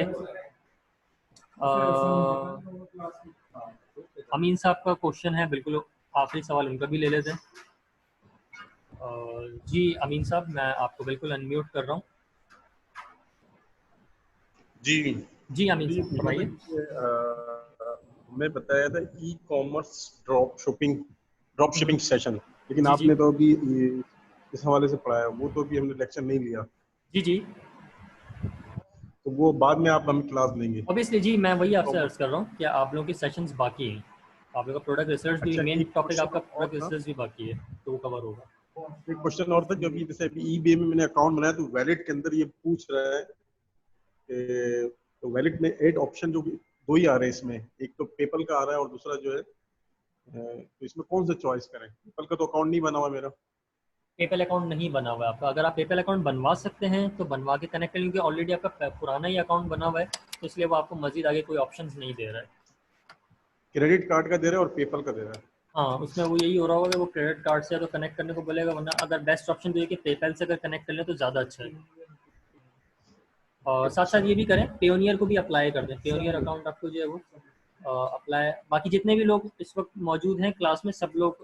Speaker 1: अमीन साहब का क्वेश्चन है, बिल्कुल आखिरी सवाल उनका भी ले लेते हैं। जी अमीन साहब, मैं आपको बिल्कुल अनम्यूट कर रहा हूँ।
Speaker 3: जी
Speaker 1: जी अमीन साहब बताइए।
Speaker 3: मैं बताया था e commerce drop shipping session, लेकिन
Speaker 1: जी,
Speaker 3: आपने तो अभी इस हवाले से पढ़ाया, वो तो अभी हमने लेक्चर नहीं लिया।
Speaker 1: जी जी,
Speaker 3: तो वो बाद में आप हमें क्लास लेंगे।
Speaker 1: ऑब्वियसली जी, मैं वही आपसे अर्ज कर रहा हूँ कि आप लोगों के सेशंस बाकी हैं। आप लोगों का प्रोडक्ट रिसर्च भी, मेन टॉपिक आपका प्रोडक्ट रिसर्च भी बाकी है, तो वो कवर होगा।
Speaker 3: एक क्वेश्चन और था, जो अभी जैसे अभी ईबे में मैंने अकाउंट बनाया तो वैलेट के अंदर ये पूछ रहा है कि तो वैलेट में 8 ऑप्शन जो दो ही आ रहे हैं इसमें, एक तो पेपल का आ रहा है और दूसरा जो है तो इसमें कौन सा चॉइस करें? पेपल का तो अकाउंट नहीं बना हुआ मेरा।
Speaker 1: पेपल अकाउंट नहीं बना हुआ है आपका? अगर आप पेपल अकाउंट बनवा सकते हैं तो बनवा के कनेक्ट करें, क्योंकि ऑलरेडी आपका पुराना ही अकाउंट बना हुआ है, तो इसलिए वो आपको मजीद आगे कोई ऑप्शंस नहीं दे रहा है।
Speaker 3: क्रेडिट कार्ड का दे रहा है और पेपल का दे रहा है।
Speaker 1: हाँ, उसमें वो यही हो रहा होगा कि वो क्रेडिट कार्ड से तो कनेक्ट करने को बोलेगा, वरना अगर बेस्ट ऑप्शन तो ये कि पेपल से अगर कनेक्ट कर लें तो ज़्यादा अच्छा है। और साथ साथ ये भी करें, पेयोनियर को भी अप्लाई कर दें। पेयोनियर अकाउंट आपको जो है वो अप्लाई, बाकी जितने भी लोग इस वक्त मौजूद हैं क्लास में, सब लोग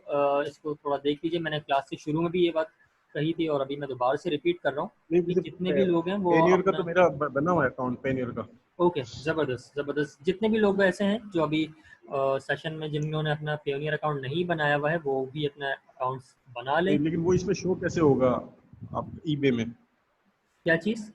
Speaker 1: इसको थोड़ा देख लीजिए। मैंने क्लास के शुरू में भी ये बात कही थी और अभी मैं दोबारा से रिपीट कर रहा हूँ कि जितने भी लोग हैं वो
Speaker 3: पेयोनियर का तो मेरा बना हुआ है अकाउंट, पेयोनियर का।
Speaker 1: ओके, ज़बरदस्त ज़बरदस्त। जितने भी लोग ऐसे हैं जो अभी सेशन में जिन्होंने अपना पेयोनियर अकाउंट नहीं बनाया हुआ है, वो भी अपना अकाउंट बना लें।
Speaker 3: लेकिन वो इसमें शो कैसे होगा आप ईबे में?
Speaker 1: क्या चीज़?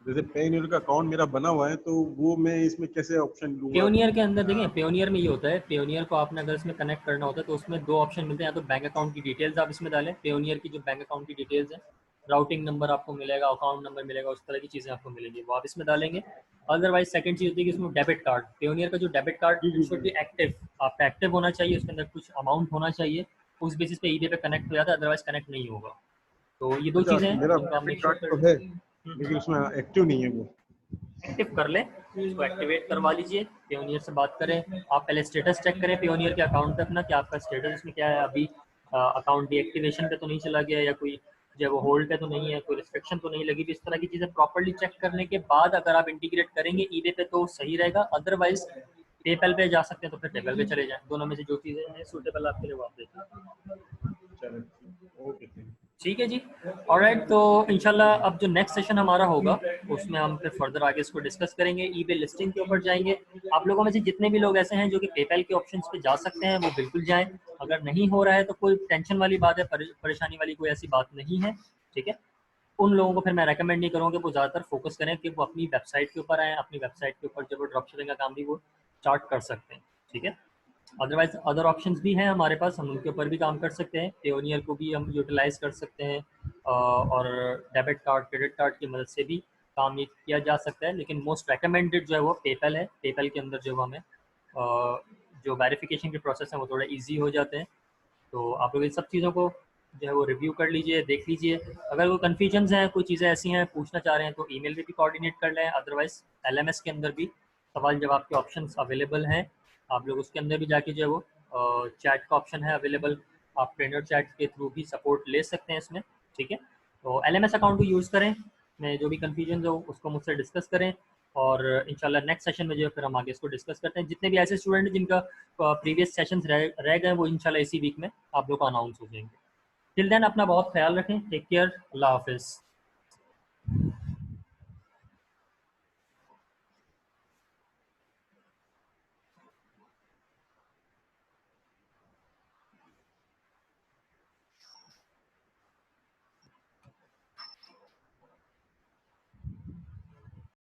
Speaker 3: जैसे पेयोनियर का अकाउंट मेरा बना हुआ है तो वो मैं इसमें कैसे ऑप्शन लूंगा?
Speaker 1: पेयोनियर के अंदर देखें, पेयोनियर में ये होता है, पेयोनियर को आपने अगर इसमें कनेक्ट करना होता है तो उसमें 2 ऑप्शन मिलते हैं। या तो बैंक अकाउंट की डिटेल्स आप इसमें डालें, पेयोनियर की जो बैंक अकाउंट की डिटेल्स हैं, राउटिंग नंबर आपको मिलेगा, अकाउंट नंबर मिलेगा, उस तरह की चीज़ें आपको मिलेंगी, वो आप इसमें डालेंगे। अदरवाइज सेकंड चीज़ होती है कि इसमें डेबिट कार्ड, पेयोनियर का जो debit card should be active, आपका एक्टिव होना चाहिए, उसके अंदर कुछ अमाउंट होना चाहिए, उस बेसिस पे ईबे पे कनेक्ट हो जाता है, अदरवाइज कनेक्ट नहीं होगा। तो ये 2 चीज़ें हैं
Speaker 3: मेरा
Speaker 1: जिनको आप
Speaker 3: डेबिट कार्ड तो है, लेकिन उसमें एक्टिव नहीं है वो।
Speaker 1: एक्टिव कर लें, उसको एक्टिवेट करवा लीजिए, पेयोनियर से बात करें। आप पहले स्टेटस चेक करें पेयोनियर के अकाउंट पे अपना, कि आपका स्टेटस इसमें क्या है, अभी अकाउंट डीएक्टिवेशन पे तो नहीं चला गया, या कोई जो है वो होल्ड पे तो नहीं है, कोई रिस्ट्रिक्शन तो नहीं लगी। इस तरह की चीज़ें प्रॉपर्ली चेक करने के बाद अगर आप इंटीग्रेट करेंगे ईबे पे तो सही रहेगा। अदरवाइज पेपल पे जा सकते हैं तो फिर पेपल पे चले जाएं। दोनों में से जो चीज़ें हैं सूटेबल आपके लिए वो आप देखें। ठीक है जी, ऑलराइट। तो इंशाल्लाह अब जो नेक्स्ट सेशन हमारा होगा उसमें हम फिर फर्दर आगे इसको डिस्कस करेंगे, ईबे लिस्टिंग के ऊपर जाएंगे। आप लोगों में से जितने भी लोग ऐसे हैं जो कि पेपैल के ऑप्शंस पे जा सकते हैं वो बिल्कुल जाएं। अगर नहीं हो रहा है तो कोई टेंशन वाली बात है, परेशानी वाली कोई ऐसी बात नहीं है, ठीक है। उन लोगों को फिर मैं रेकमेंड नहीं करूँगा कि वो ज़्यादातर फोकस करें, कि वो अपनी वेबसाइट के ऊपर आएँ, अपनी वेबसाइट के ऊपर जब वो ड्रॉप शिपिंग का काम भी वो स्टार्ट कर सकते हैं, ठीक है। अदरवाइज अदर ऑप्शंस भी हैं हमारे पास, हम उनके ऊपर भी काम कर सकते हैं। पेयोनियर को भी हम यूटिलाइज कर सकते हैं और डेबिट कार्ड, क्रेडिट कार्ड की मदद से भी काम ये किया जा सकता है। लेकिन मोस्ट रेकमेंडेड जो है वो पेपल है। पेपल के अंदर जो हमें जो वेरिफिकेशन के प्रोसेस हैं वो थोड़ा ईजी हो जाते हैं। तो आप लोग इन सब चीज़ों को जो है वो रिव्यू कर लीजिए, देख लीजिए। अगर कोई कन्फ्यूजन्स हैं, कोई चीज़ें ऐसी हैं पूछना चाह रहे हैं तो ईमेल पे भी कोऑर्डिनेट कर लें। अदरवाइज LMS के अंदर भी सवाल जवाब के ऑप्शंस अवेलेबल हैं, आप लोग उसके अंदर भी जाके जो है वो चैट का ऑप्शन है अवेलेबल, आप ट्रेनर चैट के थ्रू भी सपोर्ट ले सकते हैं इसमें, ठीक है। तो LMS अकाउंट को यूज़ करें, में जो भी कन्फ्यूजन हो उसको मुझसे डिस्कस करें और इंशाल्लाह नेक्स्ट सेशन में जो है फिर हम आगे इसको डिस्कस करते हैं। जितने भी ऐसे स्टूडेंट हैं जिनका प्रीवियस सेशंस रह गए वो इंशाल्लाह इसी वीक में आप लोग को अनाउंस हो जाएंगे। टिल देन अपना बहुत ख्याल रखें, टेक केयर, अल्लाह हाफिज़।